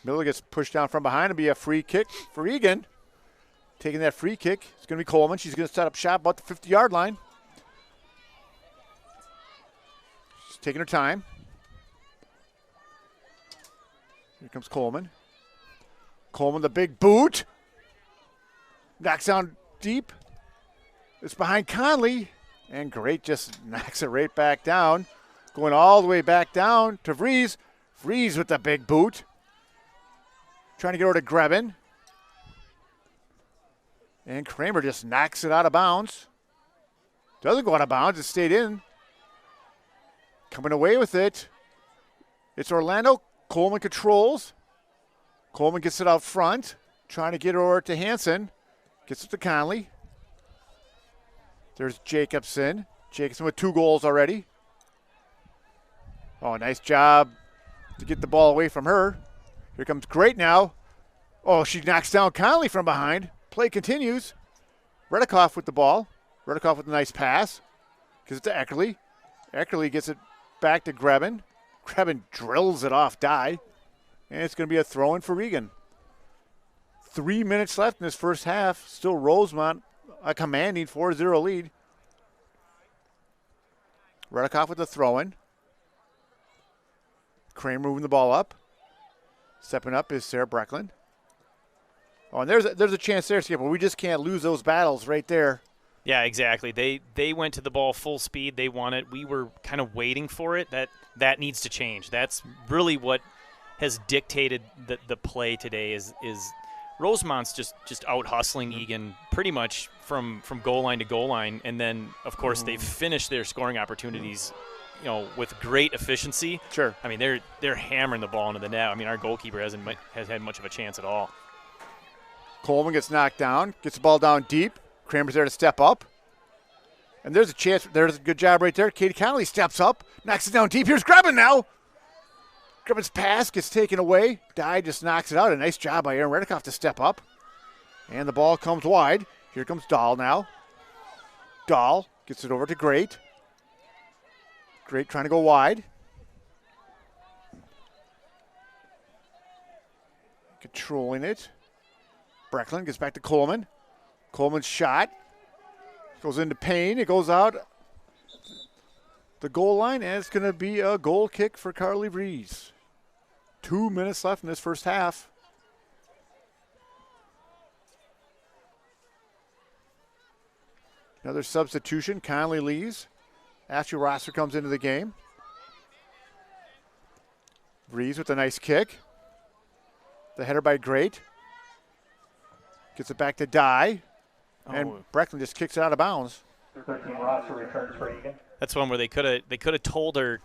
Miller gets pushed down from behind. It'll be a free kick for Eagan. Taking that free kick. It's going to be Coleman. She's going to set up shop about the 50-yard line. She's taking her time. Here comes Coleman. Coleman, the big boot. Knocks down deep. It's behind Conley. And Great just knocks it right back down. Going all the way back down to Vries. Vries with the big boot. Trying to get over to Grebin. And Kramer just knocks it out of bounds. Doesn't go out of bounds. It stayed in. Coming away with it. It's Orlando. Coleman controls. Coleman gets it out front. Trying to get it over to Hansen. Gets it to Conley. There's Jacobson. Jacobson with 2 goals already. Oh, nice job to get the ball away from her. Here comes Great now. Oh, she knocks down Conley from behind. Play continues. Redikoff with the ball. Redikoff with a nice pass. Gives it to Eckerly. Eckerly gets it back to Grebin. Grebin drills it off die. And it's going to be a throw-in for Eagan. 3 minutes left in this first half. Still Rosemount a commanding 4-0 lead. Redikoff with the throw-in. Kramer moving the ball up. Stepping up is Sarah Brecklin. Oh, and there's a chance there, Skipper. We just can't lose those battles right there. Yeah, exactly. They went to the ball full speed. They won it. We were kind of waiting for it. That needs to change. That's really what has dictated the play today is Rosemount's just out hustling Eagan pretty much from goal line to goal line, and then of course they've finished their scoring opportunities, with great efficiency. Sure. I mean they're hammering the ball into the net. I mean our goalkeeper has had much of a chance at all. Coleman gets knocked down, gets the ball down deep. Kramer's there to step up, and there's a chance. There's a good job right there. Katie Connolly steps up, knocks it down deep. Here's Grebin now. Grebin's pass gets taken away. Dye just knocks it out. A nice job by Aaron Redikoff to step up. And the ball comes wide. Here comes Dahl now. Dahl gets it over to Great. Great trying to go wide. Controlling it. Brecklin gets back to Coleman. Coleman's shot. Goes into Payne. It goes out the goal line, and it's going to be a goal kick for Carly Vries. 2 minutes left in this first half. Another substitution. Conley leaves. Ashley Rosser comes into the game. Vries with a nice kick. The header by Great. Gets it back to Dye. And Brecklin just kicks it out of bounds. 13 Rosser returns for Eagan. That's one where they could have told her,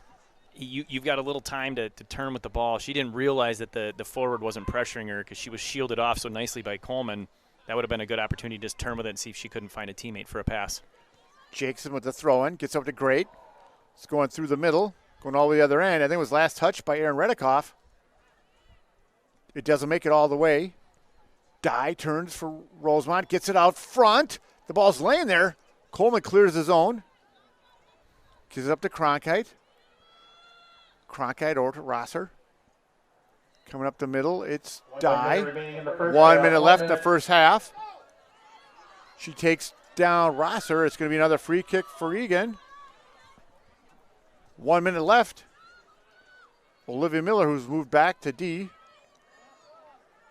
you've got a little time to turn with the ball. She didn't realize that the forward wasn't pressuring her because she was shielded off so nicely by Coleman. That would have been a good opportunity to just turn with it and see if she couldn't find a teammate for a pass. Jackson with the throw-in. Gets up to Great. It's going through the middle. Going all the way to the other end. I think it was last touch by Aaron Redikoff. It doesn't make it all the way. Dye turns for Rosemount. Gets it out front. The ball's laying there. Coleman clears his own. Gives it up to Cronkite. Cronkite over to Rosser. Coming up the middle, it's Dye. 1 minute left in the first half. She takes down Rosser. It's going to be another free kick for Eagan. 1 minute left. Olivia Miller, who's moved back to D,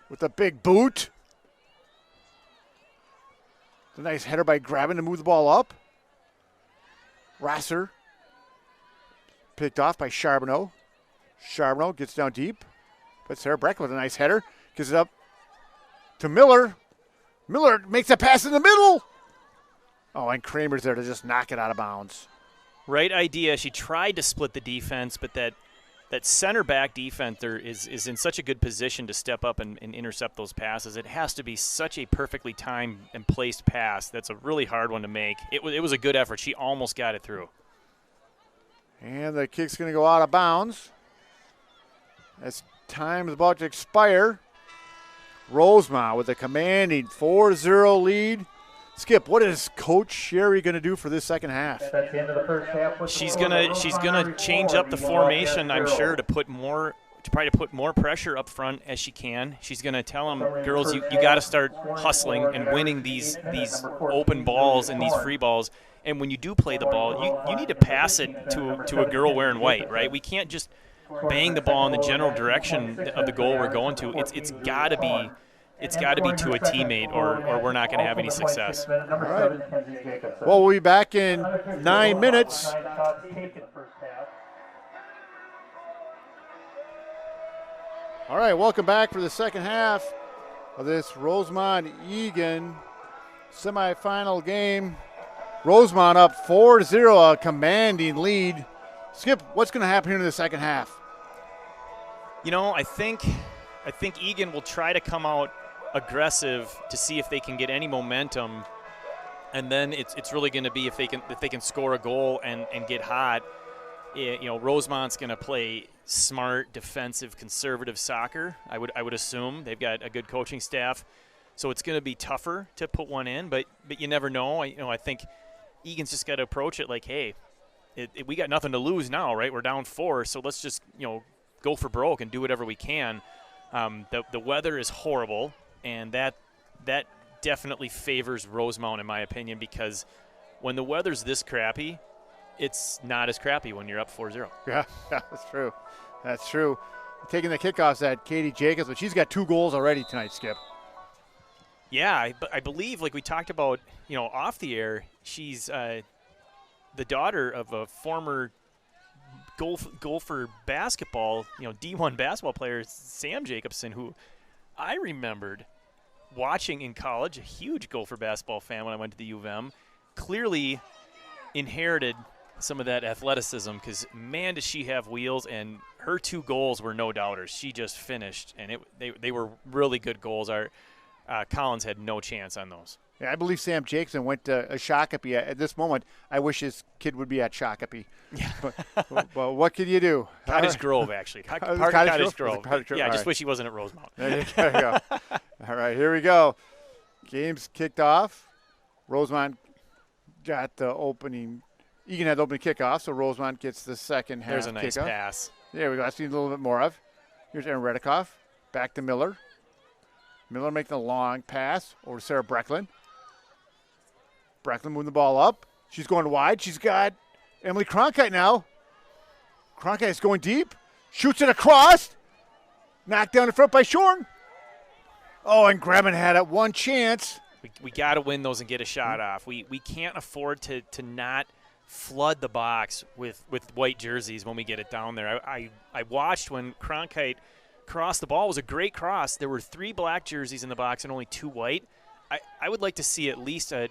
with a big boot. It's a nice header by Grebin to move the ball up. Rosser picked off by Charbonneau. Charbonneau gets down deep. But Sarah Breck with a nice header. Gives it up to Miller. Miller makes a pass in the middle. Oh, and Kramer's there to just knock it out of bounds. Right idea. She tried to split the defense, but that that center back defender is in such a good position to step up and intercept those passes. It has to be such a perfectly timed and placed pass. That's a really hard one to make. It was a good effort. She almost got it through. And the kick's going to go out of bounds. As time is about to expire. Rosemount with a commanding 4-0 lead. Skip, what is Coach Sherry going to do for this second half? That's the end of the first half. She's gonna change up the formation, I'm sure, to put more pressure up front as she can. She's gonna tell them, girls, you got to start hustling and winning these open balls and these free balls. And when you do play the ball, you need to pass it to a girl wearing white, right? We can't just bang the ball in the general direction of the goal we're going to. It's got to be to a teammate, or we're not going to have any success. All right. Well, we'll be back in 9 minutes. All right, welcome back for the second half of this Rosemount-Eagan semifinal game. Rosemount up 4-0, a commanding lead. Skip, what's going to happen here in the second half? You know, I think Eagan will try to come out aggressive to see if they can get any momentum, and then it's really going to be if they can score a goal and get hot. Rosemount's going to play smart, defensive, conservative soccer. I would assume they've got a good coaching staff, so it's going to be tougher to put one in. But you never know. I think Eagan's just got to approach it like, hey, we got nothing to lose now, right? We're down 4, so let's just go for broke and do whatever we can. The weather is horrible, and that definitely favors Rosemount in my opinion, because when the weather's this crappy, it's not as crappy when you're up 4-0. Yeah, that's true. That's true. Taking the kickoffs at Katie Jacobs, but she's got 2 goals already tonight, Skip. Yeah, I believe, like we talked about, off the air, she's the daughter of a former Gopher basketball, D1 basketball player, Sam Jacobson, who I remembered watching in college, a huge Gopher basketball fan when I went to the U of M, clearly inherited some of that athleticism, because, man, does she have wheels, and her 2 goals were no doubters. She just finished, and they were really good goals. Collins had no chance on those. Yeah, I believe Sam Jacobson went to Shakopee. At this moment, I wish his kid would be at Shakopee. Yeah. But what can you do? Cottage Grove, actually. Cottage Grove. Yeah, I just wish he wasn't at Rosemount. There you go. All right, here we go. Game's kicked off. Rosemount got the opening. Eagan had the opening kickoff, so Rosemount gets the second half. There's a nice kickoff. pass. There we go. I've seen a little bit more of. Here's Aaron Redikoff. Back to Miller. Miller making a long pass over to Sarah Brecklin. Brecklin moving the ball up. She's going wide. She's got Emily Cronkite now. Cronkite is going deep. Shoots it across. Knocked down in front by Shorn. Oh, and Greben had it. One chance. We got to win those and get a shot off. We can't afford to not flood the box with white jerseys when we get it down there. I watched when Cronkite crossed the ball. It was a great cross. There were 3 black jerseys in the box and only 2 white. I would like to see at least an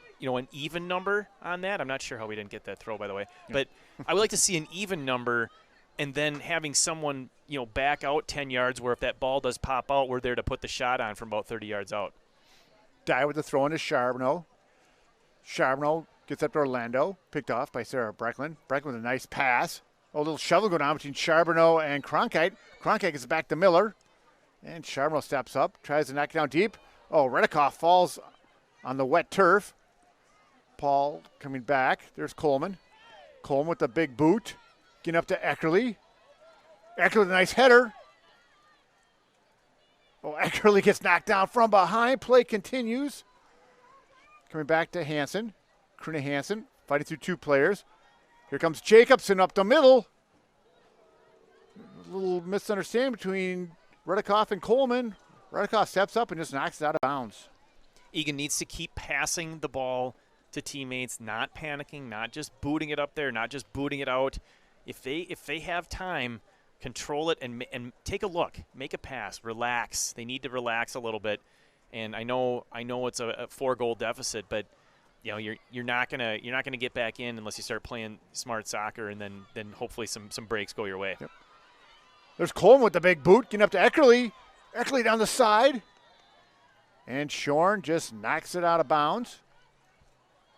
even number on that. I'm not sure how we didn't get that throw, by the way. But I would like to see an even number, and then having someone back out 10 yards where if that ball does pop out, we're there to put the shot on from about 30 yards out. Die with the throw into Charbonneau. Charbonneau gets up to Orlando. Picked off by Sarah Brecklin. Brecklin with a nice pass. A little shovel going on between Charbonneau and Cronkite. Cronkite gets back to Miller. And Charbonneau steps up. Tries to knock it down deep. Oh, Redikoff falls on the wet turf. Paul coming back. There's Coleman. Coleman with the big boot. Getting up to Eckerly. Eckerly with a nice header. Oh, Eckerly gets knocked down from behind. Play continues. Coming back to Hansen. Karina Hansen fighting through 2 players. Here comes Jacobson up the middle. A little misunderstanding between Redikoff and Coleman. Redikoff steps up and just knocks it out of bounds. Eagan needs to keep passing the ball to teammates, not panicking, not just booting it up there, not just booting it out. If they have time, control it and take a look, make a pass, relax. They need to relax a little bit. And I know it's a 4-goal deficit, but you're not gonna get back in unless you start playing smart soccer, and then hopefully some breaks go your way. Yep. There's Coleman with the big boot, getting up to Eckerly. Eckerly down the side. And Shorn just knocks it out of bounds.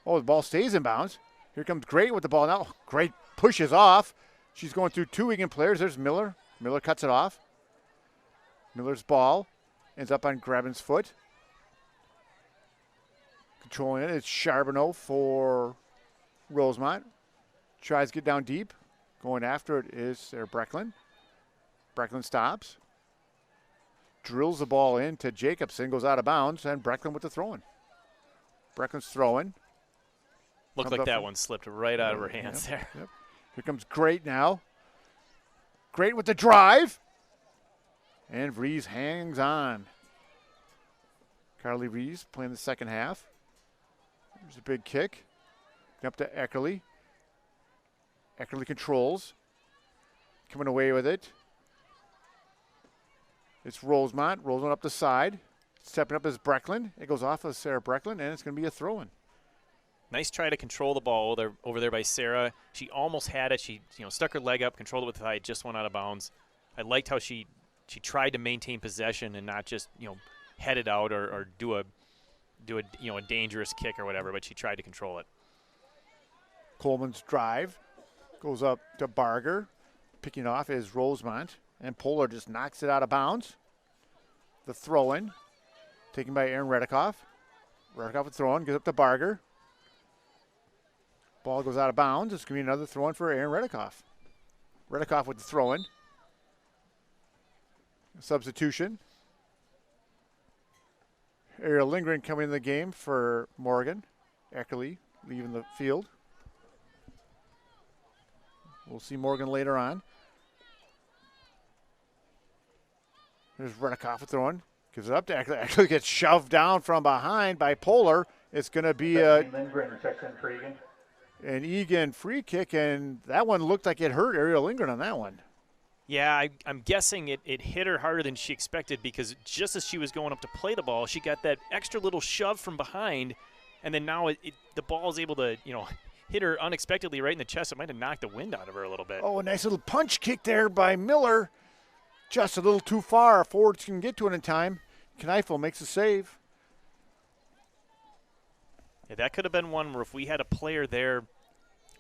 Oh, the ball stays in bounds. Here comes Great with the ball now. Great pushes off. She's going through two Eagan players. There's Miller. Miller cuts it off. Miller's ball ends up on Graben's foot. Controlling it. It's Charbonneau for Rosemount. Tries to get down deep. Going after it is Sarah Brecklin. Brecklin stops. Drills the ball into Jacobson. Goes out of bounds. And Brecklin with the throw-in. Brecklin's throwing. Looked like that one slipped right out of her hands there. Yep. Here comes Great now. Great with the drive. And Rees hangs on. Carly Rees playing the second half. There's a big kick. Up to Eckerly. Eckerly controls. Coming away with it. It's Rosemount. Rosemount up the side. Stepping up is Brecklin. It goes off of Sarah Brecklin, and it's going to be a throw-in. Nice try to control the ball over there by Sarah. She almost had it. She stuck her leg up, controlled it with the thigh, just went out of bounds. I liked how she tried to maintain possession and not just head it out or do a dangerous kick or whatever, but she tried to control it. Coleman's drive goes up to Barger. Picking off is Rosemount, and Polar just knocks it out of bounds. The throw-in taken by Aaron Redikoff. Redikoff with throw-in, gets up to Barger. Ball goes out of bounds. It's going to be another throw-in for Aaron Redikoff. Redikoff with the throw-in. Substitution. Ariel Lindgren coming in the game for Morgan. Eckerly leaving the field. We'll see Morgan later on. There's Redikoff with throwing. Gives it up to Eckerly. Eckerly gets shoved down from behind by Polar. It's going to be an Eagan free kick, and that one looked like it hurt Ariel Lindgren on that one. Yeah, I'm guessing it hit her harder than she expected, because just as she was going up to play the ball, she got that extra little shove from behind, and then now the ball is able to hit her unexpectedly right in the chest. It might have knocked the wind out of her a little bit. Oh, a nice little punch kick there by Miller. Just a little too far. Forwards can get to it in time. Kneifel makes a save. Yeah, that could have been one where if we had a player there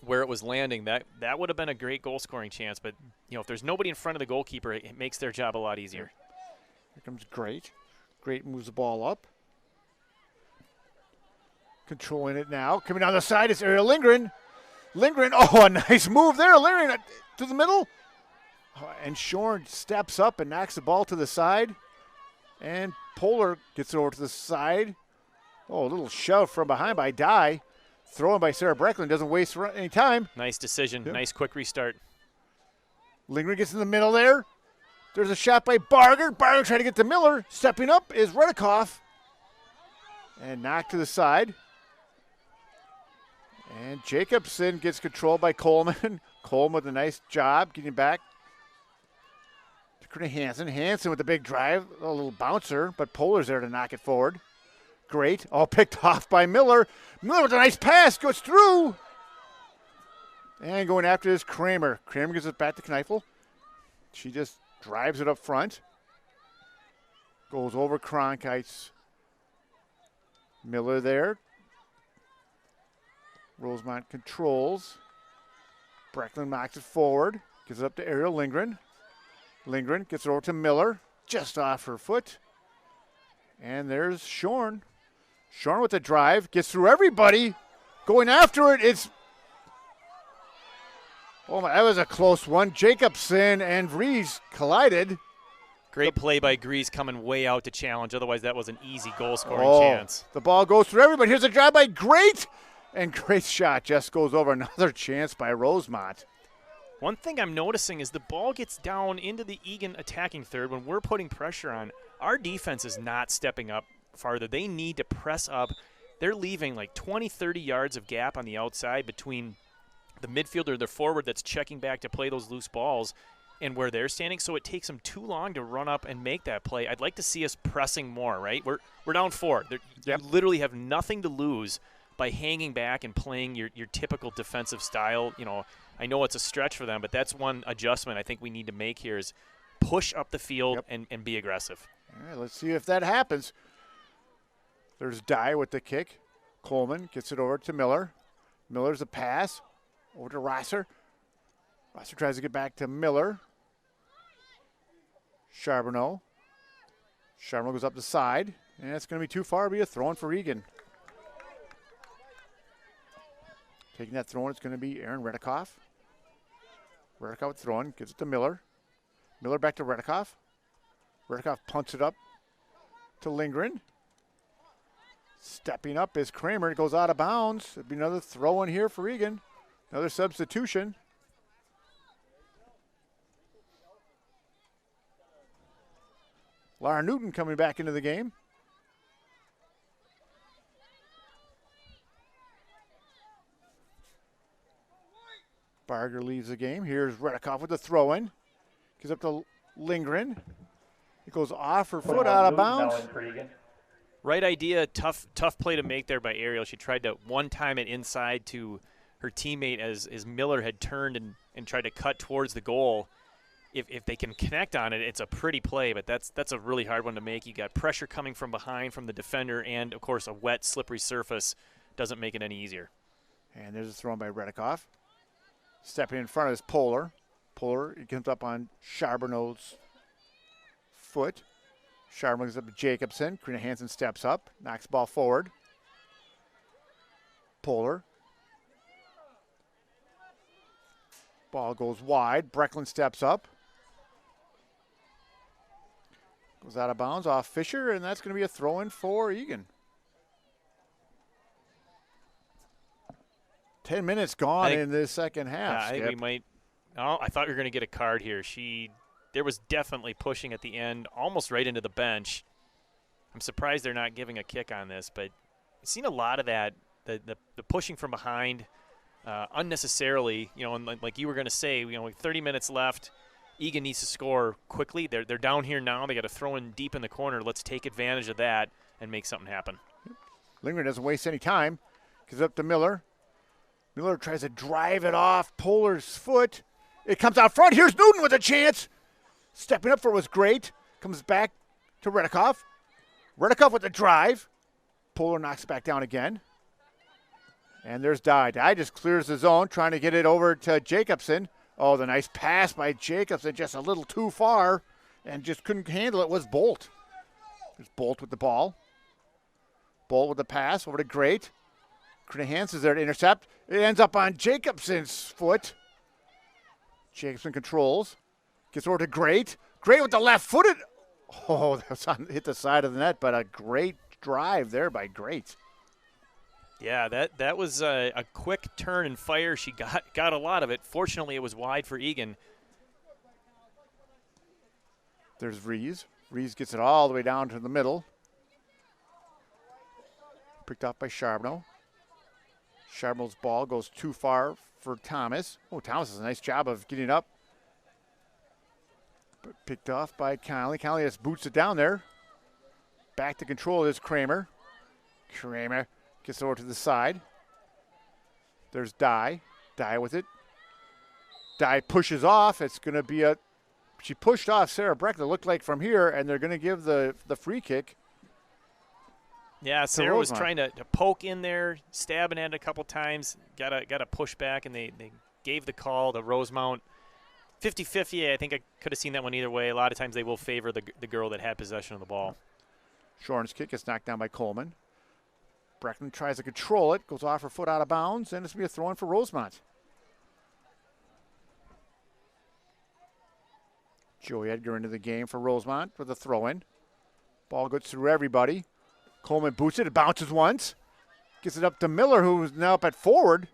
where it was landing, that would have been a great goal-scoring chance. But, if there's nobody in front of the goalkeeper, it makes their job a lot easier. Here comes Great. Great moves the ball up. Controlling it now. Coming down the side is Ariel Lindgren. Lindgren, a nice move there. Lindgren to the middle. And Shorn steps up and knocks the ball to the side. And Polar gets it over to the side. Oh, a little shove from behind by Dye. Thrown by Sarah Brecklin. Doesn't waste any time. Nice decision. Yep. Nice quick restart. Lindgren gets in the middle there. There's a shot by Barger. Barger trying to get to Miller. Stepping up is Redikoff. And knocked to the side. And Jacobson gets controlled by Coleman. Coleman with a nice job getting back to Hansen. Hansen with the big drive. A little bouncer, but Polar's there to knock it forward. Great. All picked off by Miller. Miller with a nice pass. Goes through. And going after is Kramer. Kramer gives it back to Kneifel. She just drives it up front. Goes over Cronkites. Miller there. Rosemount controls. Brecklin knocks it forward. Gives it up to Ariel Lindgren. Lindgren gets it over to Miller. Just off her foot. And there's Shorn. Shorn with the drive. Gets through everybody. Going after it. That was a close one. Jacobson and Vries collided. Great play by Grease coming way out to challenge. Otherwise, that was an easy goal-scoring chance. The ball goes through everybody. Here's a drive by Great. And Great's shot just goes over. Another chance by Rosemount. One thing I'm noticing is the ball gets down into the Eagan attacking third. When we're putting pressure on, our defense is not stepping up farther. They need to press up. They're leaving like 20, 30 yards of gap on the outside between the midfielder, the forward that's checking back to play those loose balls, and where they're standing. So it takes them too long to run up and make that play. I'd like to see us pressing more, right? We're down 4. You literally have nothing to lose by hanging back and playing your typical defensive style. I know it's a stretch for them, but that's one adjustment I think we need to make here is push up the field and be aggressive. All right, let's see if that happens. There's Dye with the kick. Coleman gets it over to Miller. Miller's a pass over to Rosser. Rosser tries to get back to Miller. Charbonneau. Charbonneau goes up the side, and it's going to be too far to be a throw-in for Eagan. Taking that throw-in, it's going to be Aaron Redikoff. Redikoff with throw-in, gives it to Miller. Miller back to Redikoff. Redikoff punts it up to Lindgren. Stepping up is Kramer. It goes out of bounds. It'll be another throw-in here for Eagan. Another substitution. Lara Newton coming back into the game. Barger leaves the game. Here's Redikoff with the throw-in. Gives up to Lindgren. It goes off her foot out of bounds. Right idea, tough play to make there by Ariel. She tried to one-time it inside to her teammate as Miller had turned and tried to cut towards the goal. If they can connect on it, it's a pretty play, but that's a really hard one to make. You got pressure coming from behind from the defender, and, of course, a wet, slippery surface doesn't make it any easier. And there's a throw by Redikoff. Stepping in front of is Polar. Polar, he comes up on Charbonneau's foot. Charbonneau goes up to Jacobson. Karina Hansen steps up, knocks the ball forward. Polar. Ball goes wide. Brecklin steps up. Goes out of bounds off Fisher, and that's going to be a throw-in for Eagan. 10 minutes gone in the second half. I think we might. Oh, I thought we were going to get a card here. There was definitely pushing at the end, almost right into the bench. I'm surprised they're not giving a kick on this, but I've seen a lot of that, the pushing from behind unnecessarily, and like you were going to say, with 30 minutes left, Eagan needs to score quickly. They're down here now. They got to throw in deep in the corner. Let's take advantage of that and make something happen. Lindgren doesn't waste any time. Gives up to Miller. Miller tries to drive it off Polar's foot. It comes out front. Here's Newton with a chance. Stepping up for it was great. Comes back to Redikoff. Redikoff with the drive. Polar knocks it back down again. And there's Dye. Dye just clears the zone, trying to get it over to Jacobson. Oh, the nice pass by Jacobson, just a little too far, and just couldn't handle it was Bolt. There's Bolt with the ball. Bolt with the pass over to Great. Karina Hansen's there to intercept. It ends up on Jacobson's foot. Jacobson controls. Gets over to Great. Great with the left-footed. Oh, that's hit the side of the net, but a great drive there by Great. Yeah, that was a quick turn and fire. She got a lot of it. Fortunately, it was wide for Eagan. There's Rees. Rees gets it all the way down to the middle. Picked up by Charbonneau. Charbonneau's ball goes too far for Thomas. Oh, Thomas does a nice job of getting up. Picked off by Conley. Conley just boots it down there. Back to control is Kramer. Kramer gets over to the side. There's Dye. Dye with it. Dye pushes off. It's going to be she pushed off Sarah Brecklin, looked like from here, and they're going to give the free kick. Yeah, Sarah was trying to poke in there, stabbing at it a couple times. Got a push back, and they gave the call to Rosemount. 50-50, I think I could have seen that one either way. A lot of times they will favor the girl that had possession of the ball. Shorn's kick gets knocked down by Coleman. Brecklin tries to control it, goes off her foot out of bounds, and it's going to be a throw-in for Rosemount. Joey Edgar into the game for Rosemount with a throw-in. Ball goes through everybody. Coleman boots it. It bounces once. Gets it up to Miller, who's now up at forward.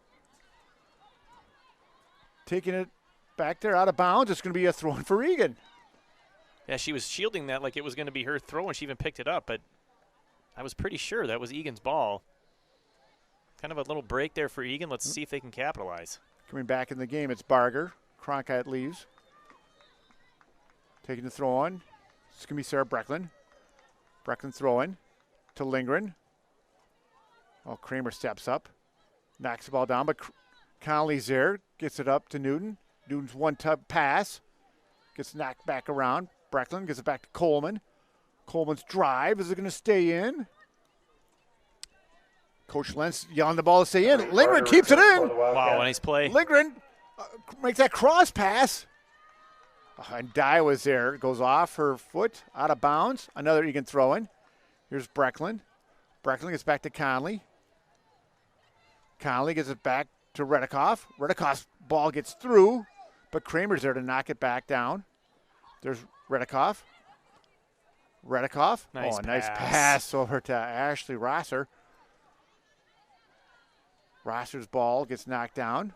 Taking it back there out of bounds. It's going to be a throw-in for Eagan. Yeah, she was shielding that like it was going to be her throw, and she even picked it up, but I was pretty sure that was Egan's ball. Kind of a little break there for Eagan. Let's see if they can capitalize. Coming back in the game, it's Barger. Cronkite leaves. Taking the throw on. It's going to be Sarah Brecklin. Brecklin throwing to Lindgren. Oh, Kramer steps up. Knocks the ball down, but Conley's there. Gets it up to Newton. Newton's one-tub pass. gets knocked back around. Brecklin gives it back to Coleman. Coleman's drive, is it going to stay in? Coach Lentz yelling the ball to stay in. Lindgren keeps it in. Wow, nice play. Lindgren makes that cross pass. And Dye was there. It goes off her foot, out of bounds. Another Eagan throw in. Here's Brecklin. Brecklin gets back to Conley. Conley gets it back to Redikoff. Redikoff's ball gets through, but Kramer's there to knock it back down. There's Redikoff. Redikoff. Nice pass over to Ashley Rosser. Rosser's ball gets knocked down.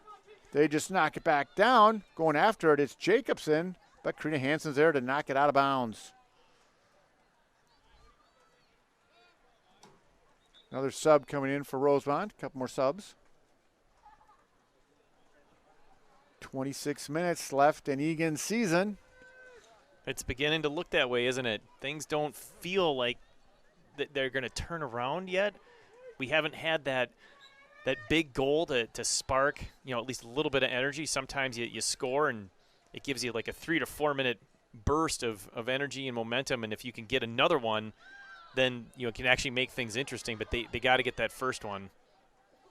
They just knock it back down. Going after it, it's Jacobson, but Karina Hansen's there to knock it out of bounds. Another sub coming in for Rosemount. A couple more subs. 26 minutes left in Eagan's season. It's beginning to look that way, isn't it? Things don't feel like that they're going to turn around yet. We haven't had that big goal to spark, at least a little bit of energy. Sometimes you score and it gives you like a 3 to 4 minute burst of energy and momentum. And if you can get another one, then it can actually make things interesting. But they got to get that first one.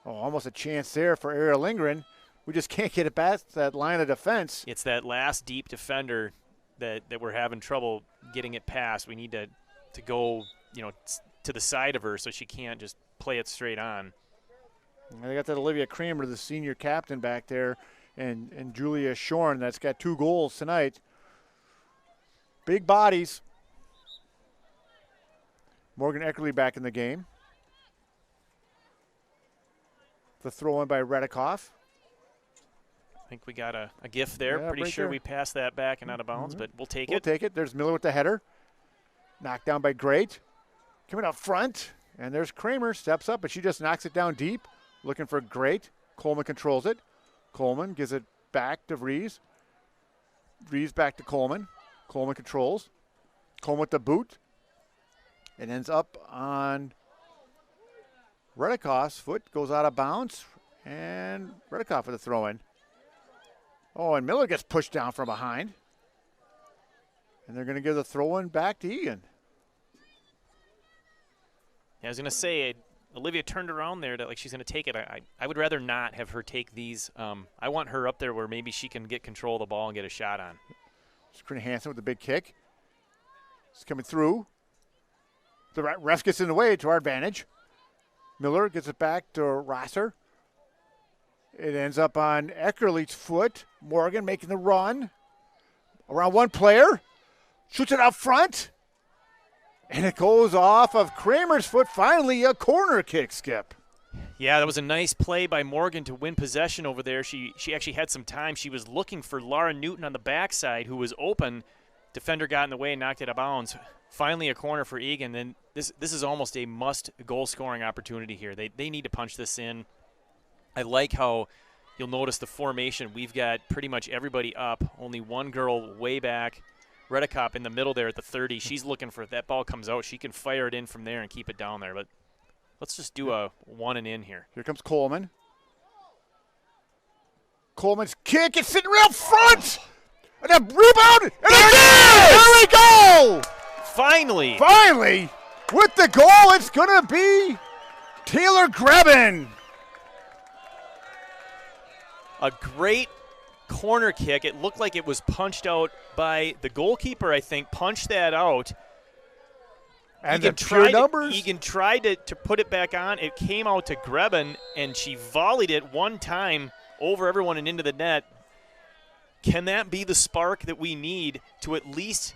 Oh, almost a chance there for Ariel Lindgren. We just can't get it past that line of defense. It's that last deep defender that we're having trouble getting it past. We need to go, to the side of her so she can't just play it straight on. And they got that Olivia Kramer, the senior captain back there, and Julia Shorn that's got 2 goals tonight. Big bodies. Morgan Eckerly back in the game. The throw in by Redikoff. I think we got a gift there. Yeah, Pretty right sure there. we passed that back and out of bounds, but we'll take it. We'll take it. There's Miller with the header. Knocked down by Great. Coming up front, and there's Kramer. Steps up, but she just knocks it down deep. Looking for Great. Coleman controls it. Coleman gives it back to Vries. Vries back to Coleman. Coleman controls. Coleman with the boot. It ends up on Redikoff's foot. Goes out of bounds. And Redikoff with a throw-in. Oh, and Miller gets pushed down from behind. And they're going to give the throw-in back to Eagan. Yeah, I was going to say, Olivia turned around there like she's going to take it. I would rather not have her take these. I want her up there where maybe she can get control of the ball and get a shot on. Karina Hansen with the big kick. It's coming through. The ref gets in the way to our advantage. Miller gets it back to Rosser. It ends up on Eckerly's foot. Morgan making the run. Around one player. Shoots it out front. And it goes off of Kramer's foot. Finally, a corner kick, Skip. Yeah, that was a nice play by Morgan to win possession over there. She actually had some time. She was looking for Laura Newton on the backside, who was open. Defender got in the way and knocked it out of bounds. Finally, a corner for Eagan. And this is almost a must goal-scoring opportunity here. They need to punch this in. I like how you'll notice the formation. We've got pretty much everybody up. Only one girl way back. Redikoff in the middle there at the 30. She's looking for if that ball comes out, she can fire it in from there and keep it down there. But let's just do a one and in here. Here comes Coleman. Coleman's kick is sitting real front. And a rebound. And there we go. Finally. With the goal, it's going to be Taylor Grebben. A great corner kick. It looked like it was punched out by the goalkeeper, I think. Punched that out. And the pure numbers. Eagan tried to put it back on. It came out to Grebben, and she volleyed it one time over everyone and into the net. Can that be the spark that we need to at least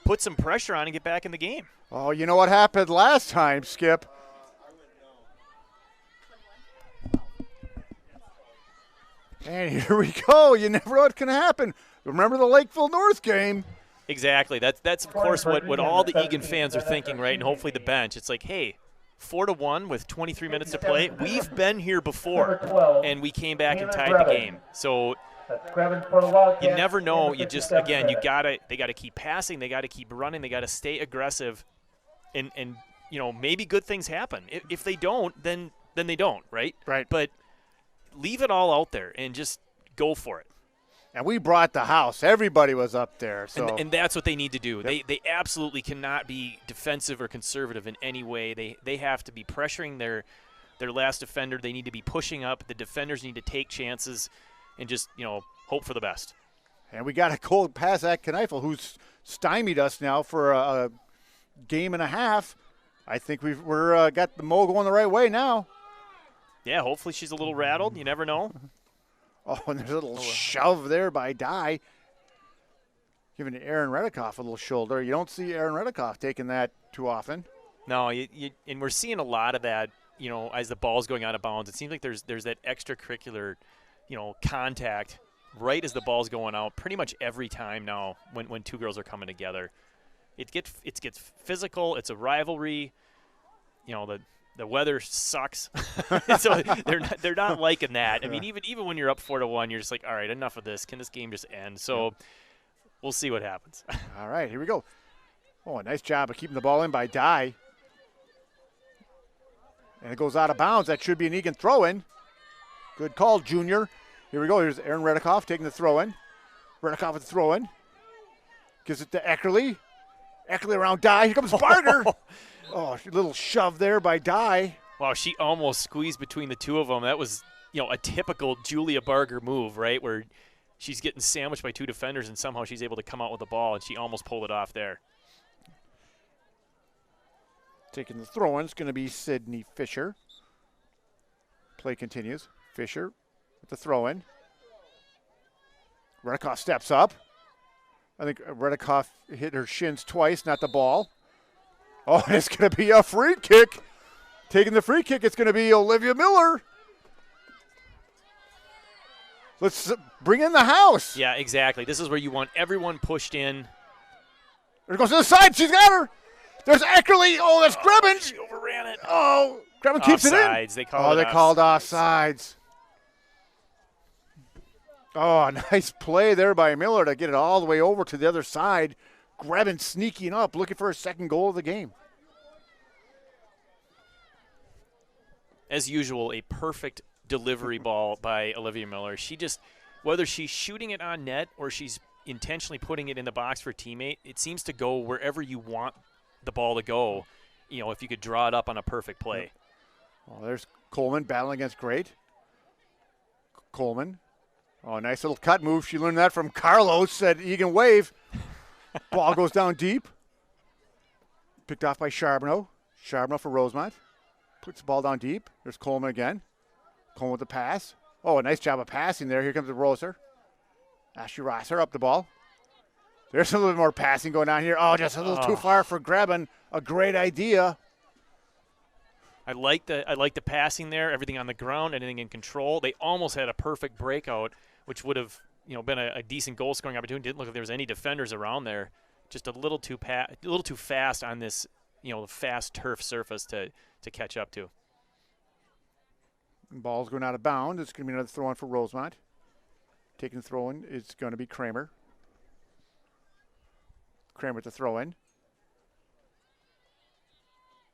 put some pressure on and get back in the game? Oh, you know what happened last time, Skip? And here we go. You never know what's going to happen. Remember the Lakeville North game. Exactly. That's of course, what all the Eagan fans are thinking, right? And hopefully the bench. It's like, hey, 4-1 with 23 minutes to play. We've been here before, and we came back and tied the game. So you never know. You just, again, they got to keep passing. They got to keep running. They got to stay aggressive. And maybe good things happen. If they don't, then they don't, right? Right. But leave it all out there and just go for it. And we brought the house. Everybody was up there. So And that's what they need to do. Yep. They absolutely cannot be defensive or conservative in any way. They have to be pressuring their last defender. They need to be pushing up. The defenders need to take chances and just, hope for the best. And we got a cold pass at Kneifel, who's stymied us now for a game and a half. I think we're got the Mo going the right way now. Yeah, hopefully she's a little rattled. You never know. Oh, and there's a little shove there by Dye. Giving Aaron Redikoff a little shoulder. You don't see Aaron Redikoff taking that too often. No, and we're seeing a lot of that, as the ball's going out of bounds. It seems like there's that extracurricular, contact right as the ball's going out pretty much every time now when two girls are coming together. It gets physical. It's a rivalry. The weather sucks, so they're not liking that. I mean, even when you're up 4-1, you're just like, all right, enough of this. Can this game just end? So we'll see what happens. All right, here we go. Oh, a nice job of keeping the ball in by Dye. And it goes out of bounds. That should be an Eagan throw-in. Good call, Junior. Here we go. Here's Aaron Redikoff taking the throw-in. Redikoff with the throw-in. Gives it to Eckerly. Eckerly around Dye. Here comes Barger. Oh, a little shove there by Dye. Wow, she almost squeezed between the two of them. That was, a typical Julia Barger move, right, where she's getting sandwiched by two defenders and somehow she's able to come out with the ball, and she almost pulled it off there. Taking the throw-in is going to be Sydney Fisher. Play continues. Fisher with the throw-in. Redikoff steps up. I think Redikoff hit her shins twice, not the ball. Oh, it's going to be a free kick. Taking the free kick, it's going to be Olivia Miller. Let's bring in the house. Yeah, exactly. This is where you want everyone pushed in. There goes to the side. She's got her. There's Eckerly. Oh, that's Grebben. She overran it. Oh, Grebben keeps it in. Offsides. They called offsides. Oh, nice play there by Miller to get it all the way over to the other side. Grebben sneaking up, looking for a second goal of the game. As usual, a perfect delivery ball by Olivia Miller. She just, whether she's shooting it on net or she's intentionally putting it in the box for a teammate, it seems to go wherever you want the ball to go, if you could draw it up on a perfect play. Well, there's Coleman battling against Great. Coleman. Oh, nice little cut move. She learned that from Carlos at Eagan Wave. Ball goes down deep. Picked off by Charbonneau. Charbonneau for Rosemount. Puts the ball down deep. There's Coleman again. Coleman with the pass. Oh, a nice job of passing there. Here comes the Roser. Ashley Rosser up the ball. There's a little more passing going on here. Oh, just a little too far for Grebben. A great idea. I like the passing there. Everything on the ground, everything in control. They almost had a perfect breakout, which would have been a decent goal scoring opportunity. Didn't look like there was any defenders around there. Just a little too fast on this fast turf surface to catch up to. Ball's going out of bounds. It's going to be another throw-in for Rosemount. Taking the throw-in is going to be Kramer. Kramer with the throw-in.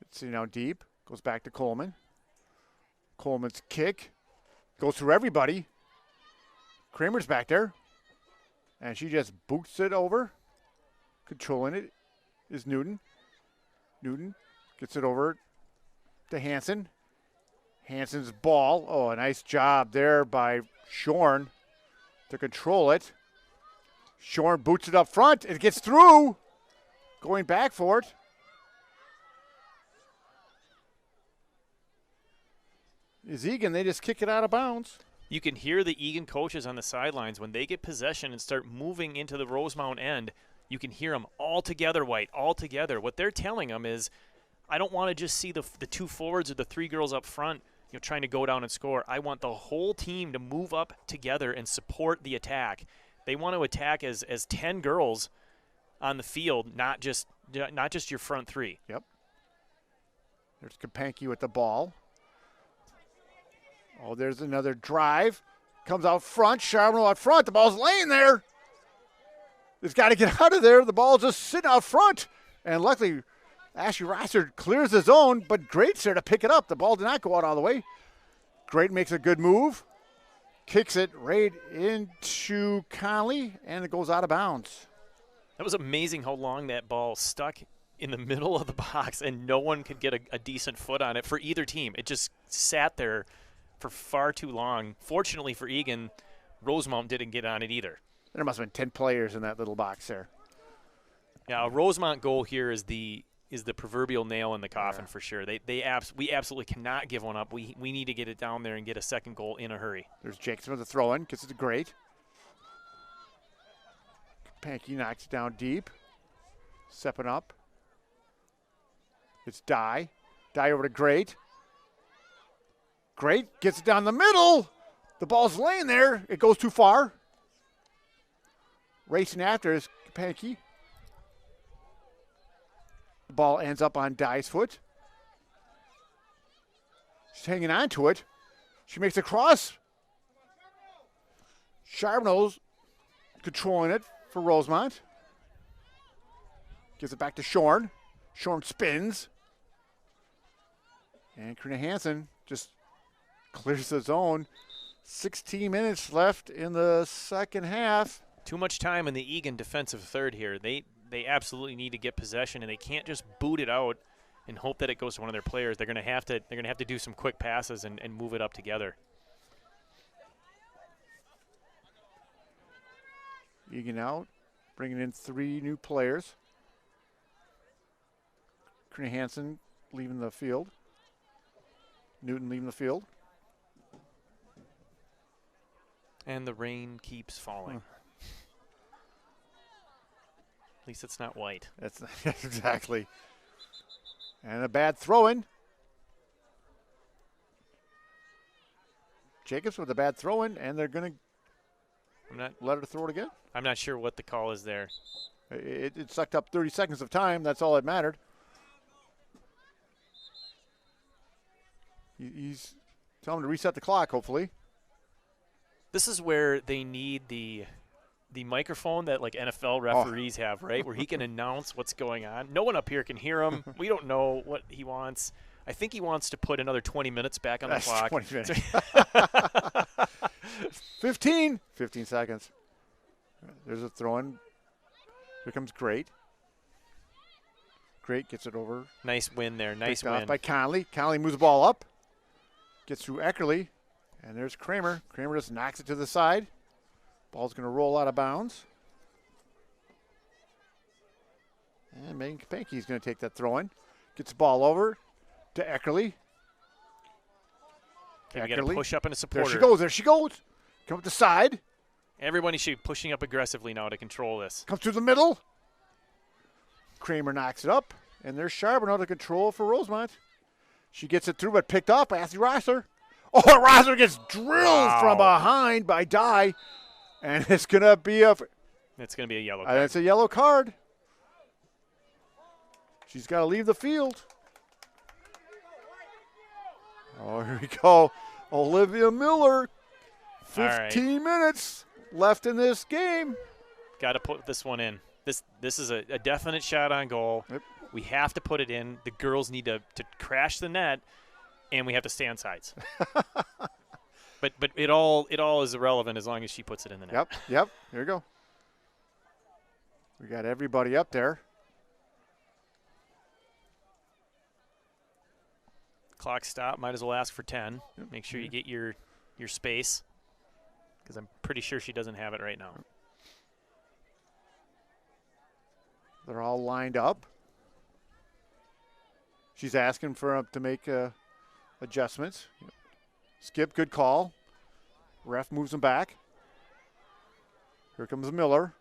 It's deep. Goes back to Coleman. Coleman's kick goes through everybody. Kramer's back there. And she just boots it over. Controlling it is Newton. Newton gets it over to Hansen. Hansen's ball. Oh, a nice job there by Shorn to control it. Shorn boots it up front. It gets through. Going back for it. Is Eagan. They just kick it out of bounds. You can hear the Eagan coaches on the sidelines when they get possession and start moving into the Rosemount end. You can hear them all together, White, all together. What they're telling them is, I don't want to just see the two forwards or the three girls up front trying to go down and score. I want the whole team to move up together and support the attack. They want to attack as 10 girls on the field, not just your front three. Yep. There's Kapanki with the ball. Oh, there's another drive. Comes out front. Charbonneau out front. The ball's laying there. It's got to get out of there. The ball's just sitting out front. And luckily, Ashley Rosser clears the zone, but Great's there to pick it up. The ball did not go out all the way. Great makes a good move. kicks it right into Conley, and it goes out of bounds. That was amazing how long that ball stuck in the middle of the box, and no one could get a decent foot on it for either team. It just sat there for far too long. Fortunately for Eagan, Rosemount didn't get on it either. There must have been 10 players in that little box there. Yeah, a Rosemount goal here is the proverbial nail in the coffin for sure. We absolutely cannot give one up. We need to get it down there and get a second goal in a hurry. There's Jacobson with the throw-in, gets it to Great. Panky knocks it down deep. Stepping up. It's Dye. Dye over to Great. Great gets it down the middle. The ball's laying there. It goes too far. Racing after is Panky. The ball ends up on Dye's foot. She's hanging on to it. She makes a cross. Charbonneau's controlling it for Rosemount. Gives it back to Shorn. Shorn spins. And Karina Hansen just clears the zone. 16 minutes left in the second half. Too much time in the Eagan defensive third here. They absolutely need to get possession, and they can't just boot it out and hope that it goes to one of their players. They're going to have to do some quick passes and move it up together. Eagan out, bringing in 3 new players. Karina Hansen leaving the field. Newton leaving the field. And the rain keeps falling. At least it's not white. That's exactly. And a bad throw-in. Jacobs with a bad throw-in, and they're going to let her throw it again. I'm not sure what the call is there. It sucked up 30 seconds of time. That's all that mattered. He's telling him to reset the clock, hopefully. This is where they need the microphone that like NFL referees have, right? Where he can announce what's going on. No one up here can hear him. We don't know what he wants. I think he wants to put another 20 minutes back on the clock. 20 minutes. 15 seconds. There's a throw-in. Here comes Great. Great gets it over. Nice win there. Nice win. Off by Conley. Conley moves the ball up. Gets through Eckerly. And there's Kramer. Kramer just knocks it to the side. Ball's going to roll out of bounds. And Megan Kapanke's going to take that throw-in. Gets the ball over to Eckerly. Okay, we got to push up and support her. There she goes. Come up the side. Everybody should be pushing up aggressively now to control this. Comes through the middle. Kramer knocks it up. And there's Charbonneau to control for Rosemount. She gets it through, but picked up. Ashley Rosser. Oh, Rosser gets drilled from behind by Dye. And it's going to be a yellow card. It's a yellow card. She's got to leave the field. Oh, here we go. Olivia Miller. 15 minutes left in this game. Got to put this one in. This is a definite shot on goal. Yep. We have to put it in. The girls need to crash the net, and we have to stay on sides. But it all is irrelevant as long as she puts it in the net. Yep. Here we go. We got everybody up there. Clock stop. Might as well ask for 10. Yep. Make sure you get your space, because I'm pretty sure she doesn't have it right now. They're all lined up. She's asking for to make adjustments. Skip, good call. Ref moves him back. Here comes Miller.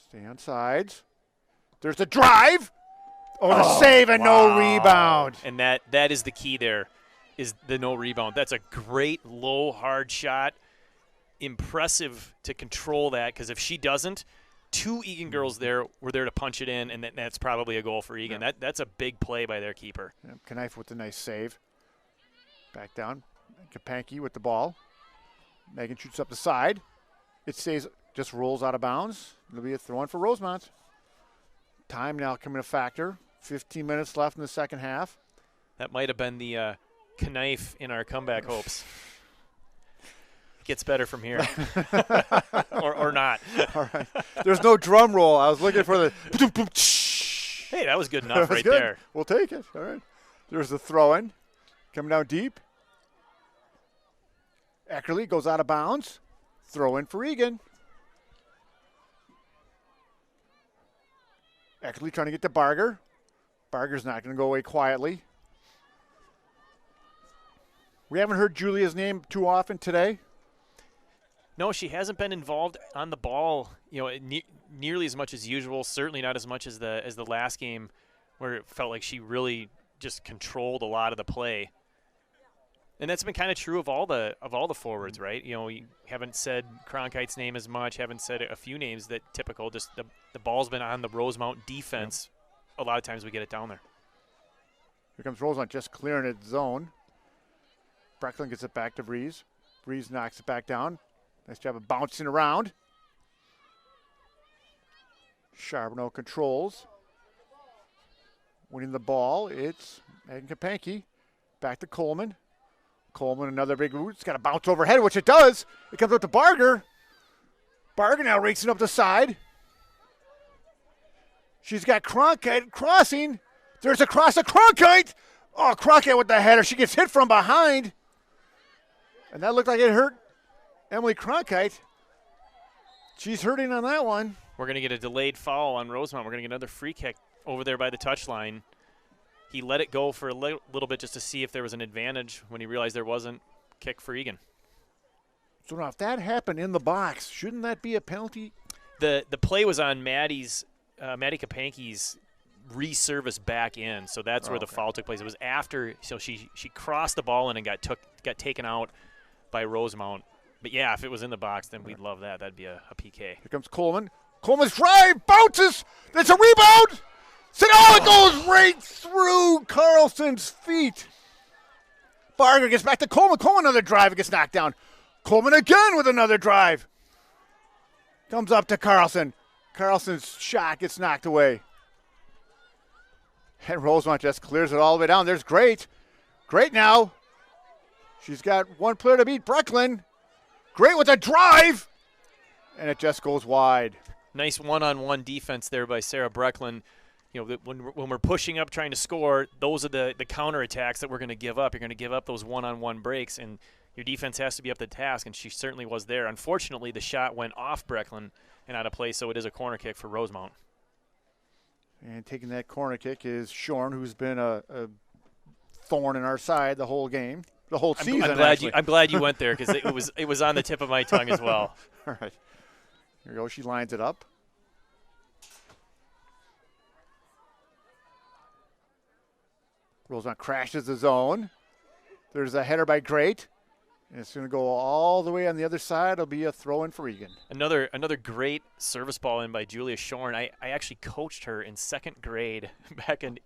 Stay on sides. There's the drive. The save and no rebound. And that is the key there, is the no rebound. That's a great low, hard shot. Impressive to control that, because if she doesn't, 2 Eagan girls there were there to punch it in, and that's probably a goal for Eagan. Yeah. That's a big play by their keeper. Yeah, Knife with a nice save. Back down. Kapanke with the ball. Megan shoots up the side. It stays, just rolls out of bounds. It'll be a throw-in for Rosemount. Time now coming a factor. 15 minutes left in the second half. That might have been the knife in our comeback hopes. Gets better from here. or not. All right. There's no drum roll. I was looking for the. Hey, that was good enough right good. there. We'll take it. All right. There's the throw-in. Coming down deep. Eckerly goes out of bounds. Throw in for Eagan. Eckerly trying to get to Barger. Barger's not going to go away quietly. We haven't heard Julia's name too often today. No, she hasn't been involved on the ball, nearly as much as usual. Certainly not as much as the last game, where it felt like she really just controlled a lot of the play. And that's been kind of true of all the forwards, right? You haven't said Cronkite's name as much, haven't said a few names that typical. Just the ball's been on the Rosemount defense. A lot of times we get it down there. Here comes Rosemount just clearing its zone. Brecklin gets it back to Breeze. Breeze knocks it back down. Nice job of bouncing around. Charbonneau controls. Winning the ball, it's Megan Kapanke. Back to Coleman. Coleman, another big boot. It's got to bounce overhead, which it does. It comes up to Barger. Barger now racing up the side. She's got Cronkite crossing. There's a cross to Cronkite. Oh, Cronkite with the header. She gets hit from behind. And that looked like it hurt Emily Cronkite. She's hurting on that one. We're going to get a delayed foul on Rosemount. We're going to get another free kick over there by the touchline. He let it go for a little bit just to see if there was an advantage. When he realized there wasn't, kick for Eagan. So now if that happened in the box, shouldn't that be a penalty? The play was on Maddie Kapanke's reservice back in, so that's where the foul took place. It was after, so she crossed the ball in and got taken out by Rosemount. But yeah, if it was in the box, then we'd love that. That'd be a PK. Here comes Coleman. Coleman's drive bounces. It's a rebound. It goes right through Carlson's feet. Barger gets back to Coleman. Coleman another drive. It gets knocked down. Coleman again with another drive. Comes up to Carlson. Carlson's shot gets knocked away. And Rosemount just clears it all the way down. There's Great. Great now. She's got one player to beat, Brecklin. Great with a drive. And it just goes wide. Nice one-on-one defense there by Sarah Brecklin. When we're pushing up trying to score, those are the counterattacks that we're going to give up. You're going to give up those one-on-one breaks, and your defense has to be up to task, and she certainly was there. Unfortunately, the shot went off Brecklin and out of play, so it is a corner kick for Rosemount. And taking that corner kick is Shorn, who's been a thorn in our side the whole game, the whole season. I'm glad you went there because it was on the tip of my tongue as well. All right, here we go. She lines it up. Rosemount crashes the zone. There's a header by Great. And it's going to go all the way on the other side. It'll be a throw-in for Eagan. Another great service ball in by Julia Shorn. I actually coached her in second grade back in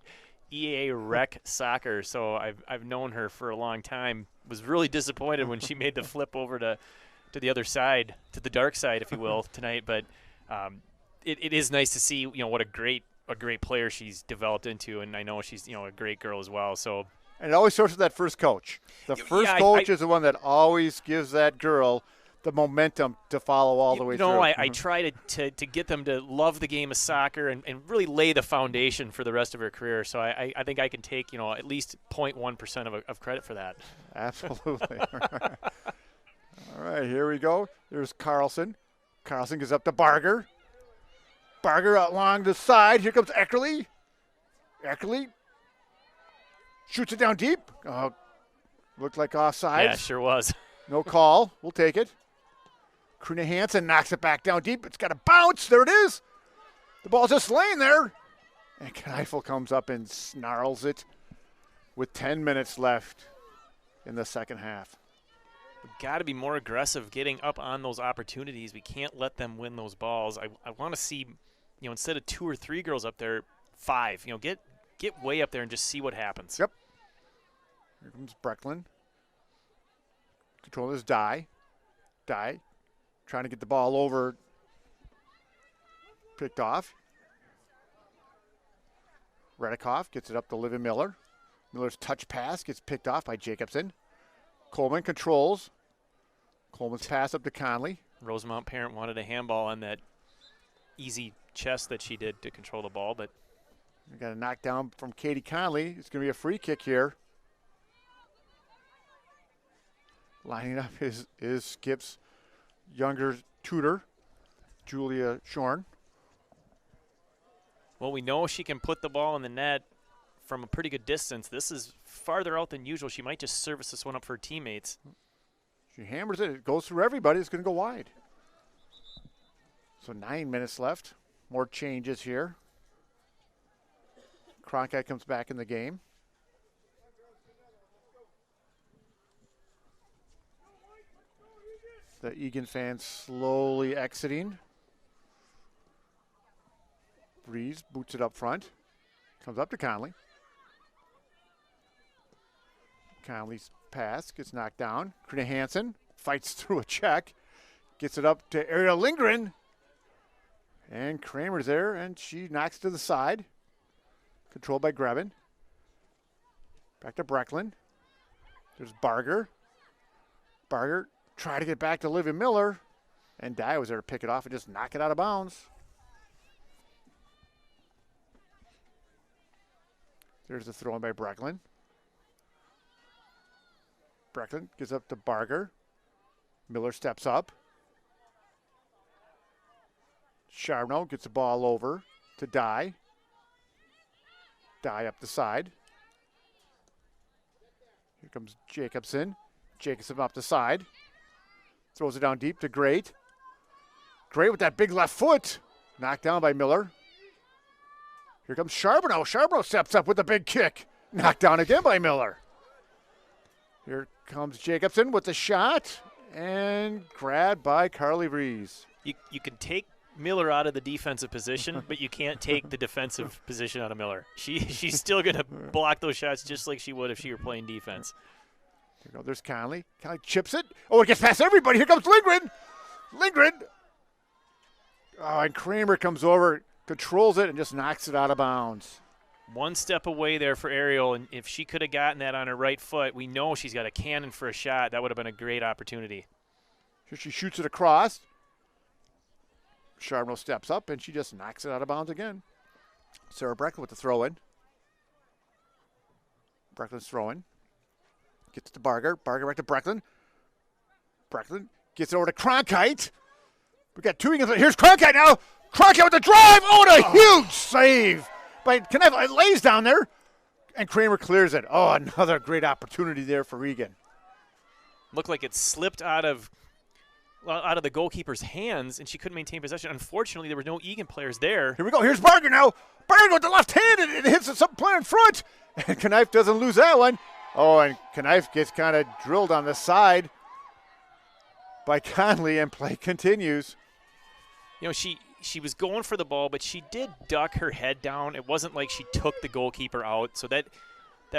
EAA rec soccer, so I've known her for a long time. Was really disappointed when she made the flip over to the other side, to the dark side, if you will, tonight. But it is nice to see what a great player she's developed into, and I know she's a great girl as well. So. And it always starts with that first coach. The first coach is the one that always gives that girl the momentum to follow all the way through. I try to get them to love the game of soccer and really lay the foundation for the rest of her career. So I think I can take at least 0.1% of credit for that. Absolutely. All right, here we go. There's Carlson. Carlson gets up to Barger. Barger along the side. Here comes Eckerly. Eckerly shoots it down deep. Looked like offside. Yeah, sure was. No call. We'll take it. Karina Hansen knocks it back down deep. It's got a bounce. There it is. The ball's just laying there. And Kneifel comes up and snarls it with 10 minutes left in the second half. We've got to be more aggressive getting up on those opportunities. We can't let them win those balls. I want to see, instead of 2 or 3 girls up there, 5. Get way up there and just see what happens. Yep. Here comes Brecklin. Control this Die. Trying to get the ball over. Picked off. Redikoff gets it up to Livy Miller. Miller's touch pass gets picked off by Jacobson. Coleman controls. Coleman's pass up to Conley. Rosemount parent wanted a handball on that easy chest that she did to control the ball, but We got a knockdown from Katie Conley. It's going to be a free kick here. Lining up is Skip's younger tutor, Julia Shorn. well, we know she can put the ball in the net from a pretty good distance. This is farther out than usual. She might just service this one up for her teammates. She hammers it. It goes through everybody. It's going to go wide. So 9 minutes left. More changes here. Cronkite comes back in the game. The Eagan fans slowly exiting. Breeze boots it up front. Comes up to Conley. Conley's pass gets knocked down. Karina Hansen fights through a check. Gets it up to Ariel Lindgren. And Kramer's there, and she knocks to the side. Controlled by Grebin. Back to Brecklin. There's Barger. Barger tried to get back to Olivia Miller. And Dye was there to pick it off and just knock it out of bounds. There's the throw in by Brecklin. Brecklin gives up to Barger. Miller steps up. Charbonneau gets the ball over to Dye. Dye up the side. Here comes Jacobson. Jacobson up the side. Throws it down deep to Great. Great with that big left foot. Knocked down by Miller. Here comes Charbonneau. Charbonneau steps up with a big kick. Knocked down again by Miller. Here comes Jacobson with the shot. And grabbed by Carly Breeze. You can take Miller out of the defensive position, but you can't take the defensive position out of Miller. She's still going to block those shots just like she would if she were playing defense. Here you go. There's Conley. Conley chips it. Oh, it gets past everybody. Here comes Lindgren. Lindgren. Oh, and Kramer comes over, controls it, and just knocks it out of bounds. One step away there for Ariel, and if she could have gotten that on her right foot, we know she's got a cannon for a shot. That would have been a great opportunity. Here she shoots it across. Charbonneau steps up, and she just knocks it out of bounds again. Sarah Brecklin with the throw-in. Brecklin's throwing. Gets to Barger. Barger back to Brecklin. Brecklin gets it over to Cronkite. We got two Eagles. Here's Cronkite now. Cronkite with the drive. Oh, and a huge save by Knevel. It lays down there, and Kramer clears it. Oh, another great opportunity there for Eagan. Looked like it slipped out of the goalkeeper's hands, and she couldn't maintain possession. Unfortunately, there were no Eagan players there. Here we go. Here's Barger now. Barger with the left hand, and it hits some player in front. And Knife doesn't lose that one. Oh, and Knife gets kind of drilled on the side by Conley, and play continues. You know, she was going for the ball, but she did duck her head down. It wasn't like she took the goalkeeper out, so that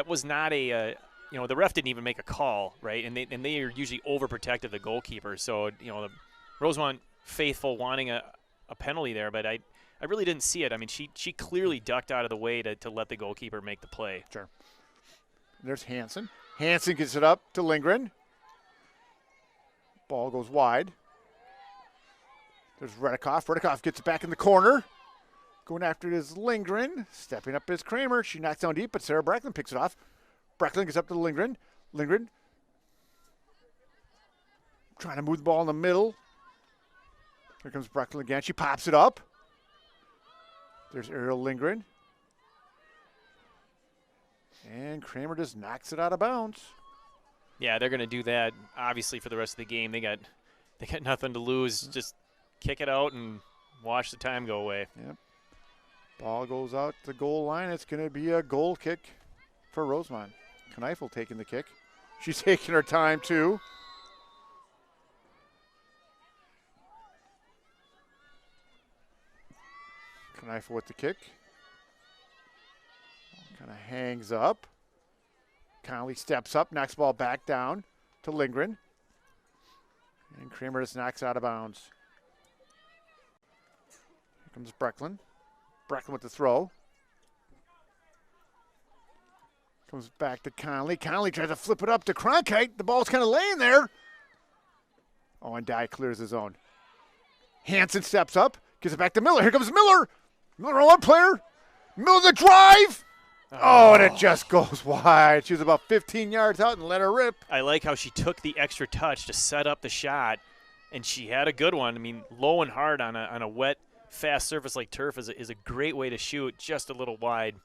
was not a the ref didn't even make a call, right? And they are usually overprotective of the goalkeeper. So, the Rosemount faithful wanting a penalty there, but I really didn't see it. I mean, she clearly ducked out of the way to let the goalkeeper make the play. Sure. There's Hansen. Hansen gets it up to Lindgren. Ball goes wide. There's Redikoff. Redikoff gets it back in the corner. Going after it is Lindgren. Stepping up is Kramer. She knocks down deep, but Sarah Brecklin picks it off. Brecklin gets up to Lindgren. Lindgren trying to move the ball in the middle. Here comes Brecklin again. She pops it up. There's Ariel Lindgren. And Kramer just knocks it out of bounds. Yeah, they're going to do that, obviously, for the rest of the game. They got nothing to lose. Just kick it out and watch the time go away. Yep. Ball goes out the goal line. It's going to be a goal kick for Rosemount. Kneifel taking the kick. She's taking her time, too. Kneifel with the kick. Kind of hangs up. Conley steps up, knocks the ball back down to Lindgren. And Kramer just knocks out of bounds. Here comes Brecklin. Brecklin with the throw. Comes back to Conley. Conley tries to flip it up to Cronkite. The ball's kind of laying there. Oh, and Dye clears his own. Hansen steps up, gives it back to Miller. Here comes Miller. Miller on one player. Miller the drive. Oh, and it just goes wide. She was about 15 yards out and let her rip. I like how she took the extra touch to set up the shot, and she had a good one. I mean, low and hard on a wet, fast surface like turf is a great way to shoot, just a little wide.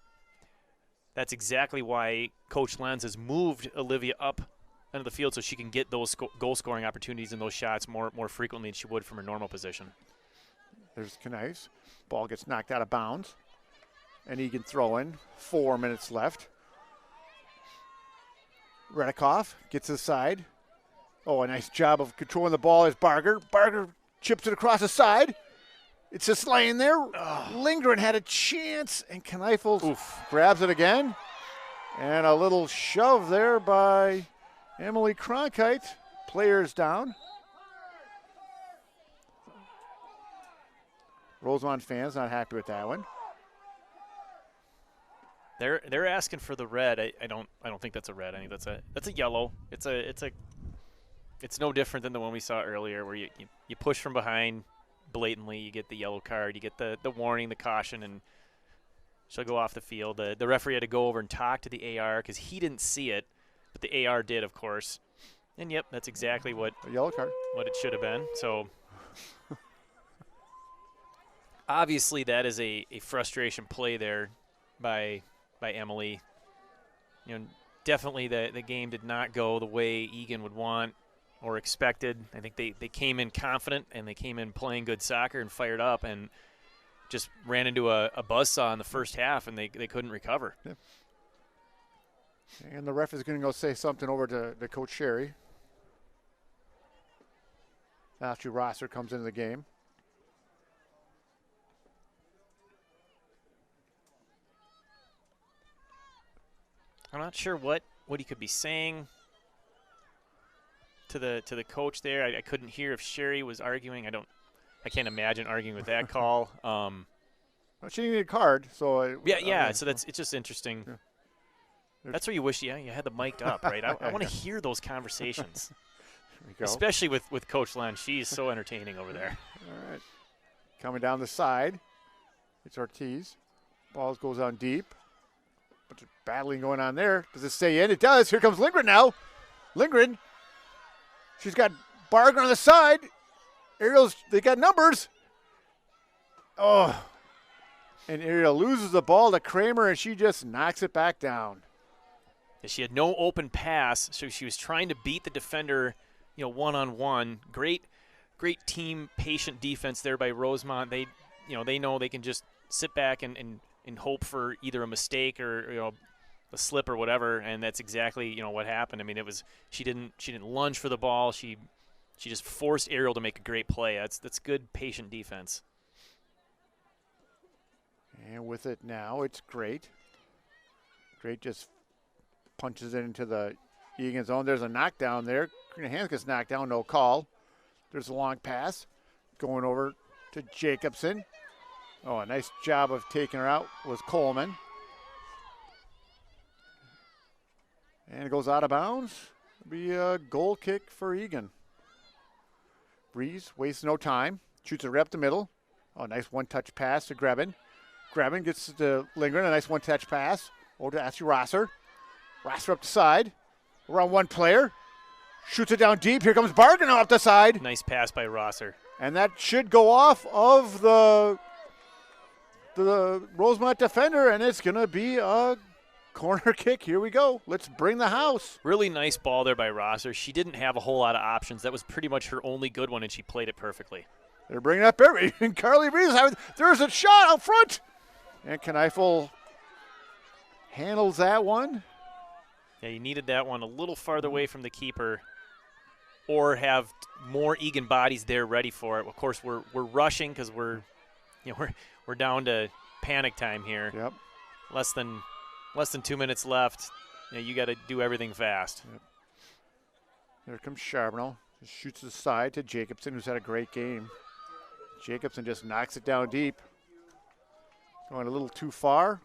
That's exactly why Coach Lenz has moved Olivia up into the field so she can get those goal-scoring opportunities and those shots more frequently than she would from her normal position. There's Knives. Ball gets knocked out of bounds. And Eagan throw in. 4 minutes left. Redikoff gets to the side. Oh, a nice job of controlling the ball is Barger. Barger chips it across the side. It's just laying there. Lindgren had a chance, and Kneifel grabs it again. And a little shove there by Emily Cronkite. Players down. Rosemount fans not happy with that one. They're asking for the red. I don't think that's a red. I think that's a yellow. It's no different than the one we saw earlier where you push from behind blatantly, you get the yellow card, you get the warning, the caution, and she'll go off the field. The referee had to go over and talk to the AR because he didn't see it, but the AR did, of course. And yep, that's exactly what a yellow card. What it should have been. So obviously that is a frustration play there by Emily. You know, definitely the game did not go the way Eagan would want or expected. I think they came in confident and they came in playing good soccer and fired up and just ran into a buzzsaw in the first half and they couldn't recover. Yeah. And the ref is going to go say something over to Coach Sherry. Ashley Rosser comes into the game. I'm not sure what he could be saying to the coach there. I couldn't hear if Sherry was arguing. I can't imagine arguing with that call. Well, she didn't need a card, so yeah. So it's just interesting. Yeah. That's where you wish you had the mic'd up, right? I want to hear those conversations, there we go. especially with Coach Len. She's so entertaining over there. All right, coming down the side, it's Ortiz. Ball goes on deep. Bunch of battling going on there. Does it stay in? It does. Here comes Lindgren now. Lindgren. She's got Barger on the side. Ariel's, they got numbers. Oh. And Ariel loses the ball to Kramer, and she just knocks it back down. She had no open pass, so she was trying to beat the defender, one-on-one. Great team, patient defense there by Rosemount. They know they can just sit back and hope for either a mistake or a slip or whatever, and that's exactly what happened. I mean, it was she didn't lunge for the ball. She just forced Ariel to make a great play. That's good patient defense. And with it now, it's Great. Great just punches it into the Eagan zone. There's a knockdown there. Karina Hans gets knocked down, no call. There's a long pass going over to Jacobson. Oh, a nice job of taking her out was Coleman. And it goes out of bounds. It'll be a goal kick for Eagan. Breeze wastes no time. Shoots it right up the middle. Oh, nice one-touch pass to Grebin. Grebin gets to Lindgren. A nice one-touch pass. Over to Ashley Rosser. Rosser up the side. Around one player. Shoots it down deep. Here comes Barger up the side. Nice pass by Rosser. And that should go off of the Rosemount defender, and it's going to be a corner kick. Here we go. Let's bring the house. Really nice ball there by Rosser. She didn't have a whole lot of options. That was pretty much her only good one, and she played it perfectly. They're bringing up everything. Carly Reeves, there's a shot out front. And Kneifel handles that one. Yeah, you needed that one a little farther away from the keeper or have more Eagan bodies there ready for it. Of course, we're rushing because we're down to panic time here. Yep. Less than 2 minutes left. You got to do everything fast. Yep. There comes Charbonneau. Shoots the side to Jacobson, who's had a great game. Jacobson just knocks it down deep. Going a little too far.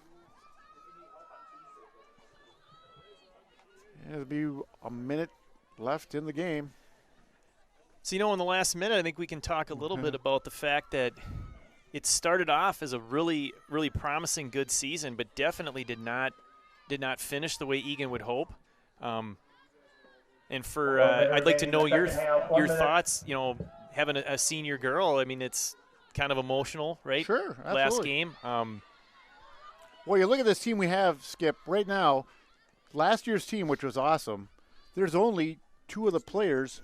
There'll be a minute left in the game. So, in the last minute, I think we can talk a little bit about the fact that it started off as a really, really promising good season, but definitely did not finish the way Eagan would hope. And for I'd like to know your thoughts. Having a senior girl, I mean, it's kind of emotional, right? Sure, absolutely. Last game. Well, you look at this team we have, Skip, right now. Last year's team, which was awesome, there's only two of the players.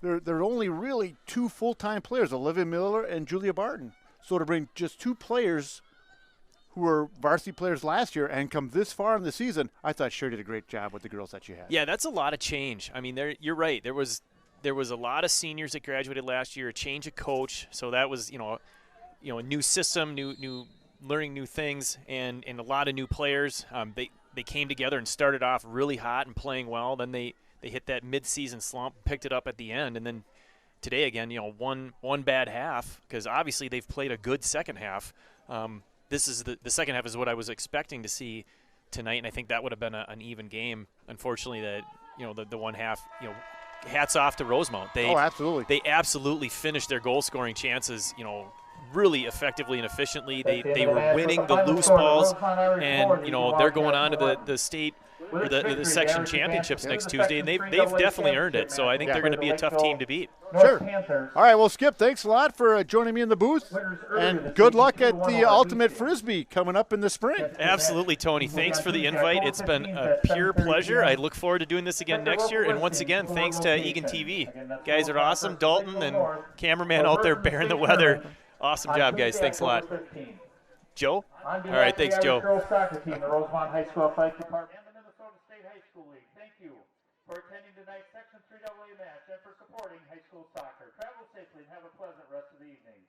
There are only really two full-time players, Olivia Miller and Julia Barton. So to bring just two players who were varsity players last year and come this far in the season, I thought Sherry did a great job with the girls that you had. Yeah, that's a lot of change. I mean, you're right. There was a lot of seniors that graduated last year, a change of coach. So that was, a new system, new learning new things, and a lot of new players. They came together and started off really hot and playing well. Then they hit that mid-season slump, picked it up at the end, and then today again, one bad half, because obviously they've played a good second half. This is the second half is what I was expecting to see tonight, and I think that would have been an even game. Unfortunately, the one half, hats off to Rosemount. Absolutely. They absolutely finished their goal-scoring chances, really effectively and efficiently. They were winning the loose balls, and they're going on to the state or the section championships next Tuesday, and they've definitely earned it. So I think they're going to be a tough team to beat. Sure. All right, well, Skip, thanks a lot for joining me in the booth, and good luck at the Ultimate Frisbee coming up in the spring. Absolutely, Tony. Thanks for the invite. It's been a pure pleasure. I look forward to doing this again next year, and once again, thanks to Eagan TV. Guys are awesome. Dalton and cameraman out there bearing the weather. Awesome job, guys. Thanks a lot. Joe? All right, thanks, Joe. Girls soccer team, the Rosemount High School Athletic Department, and the Minnesota State High School League. Thank you for attending tonight's Section 3AA match and for supporting high school soccer. Travel safely and have a pleasant rest of the evening.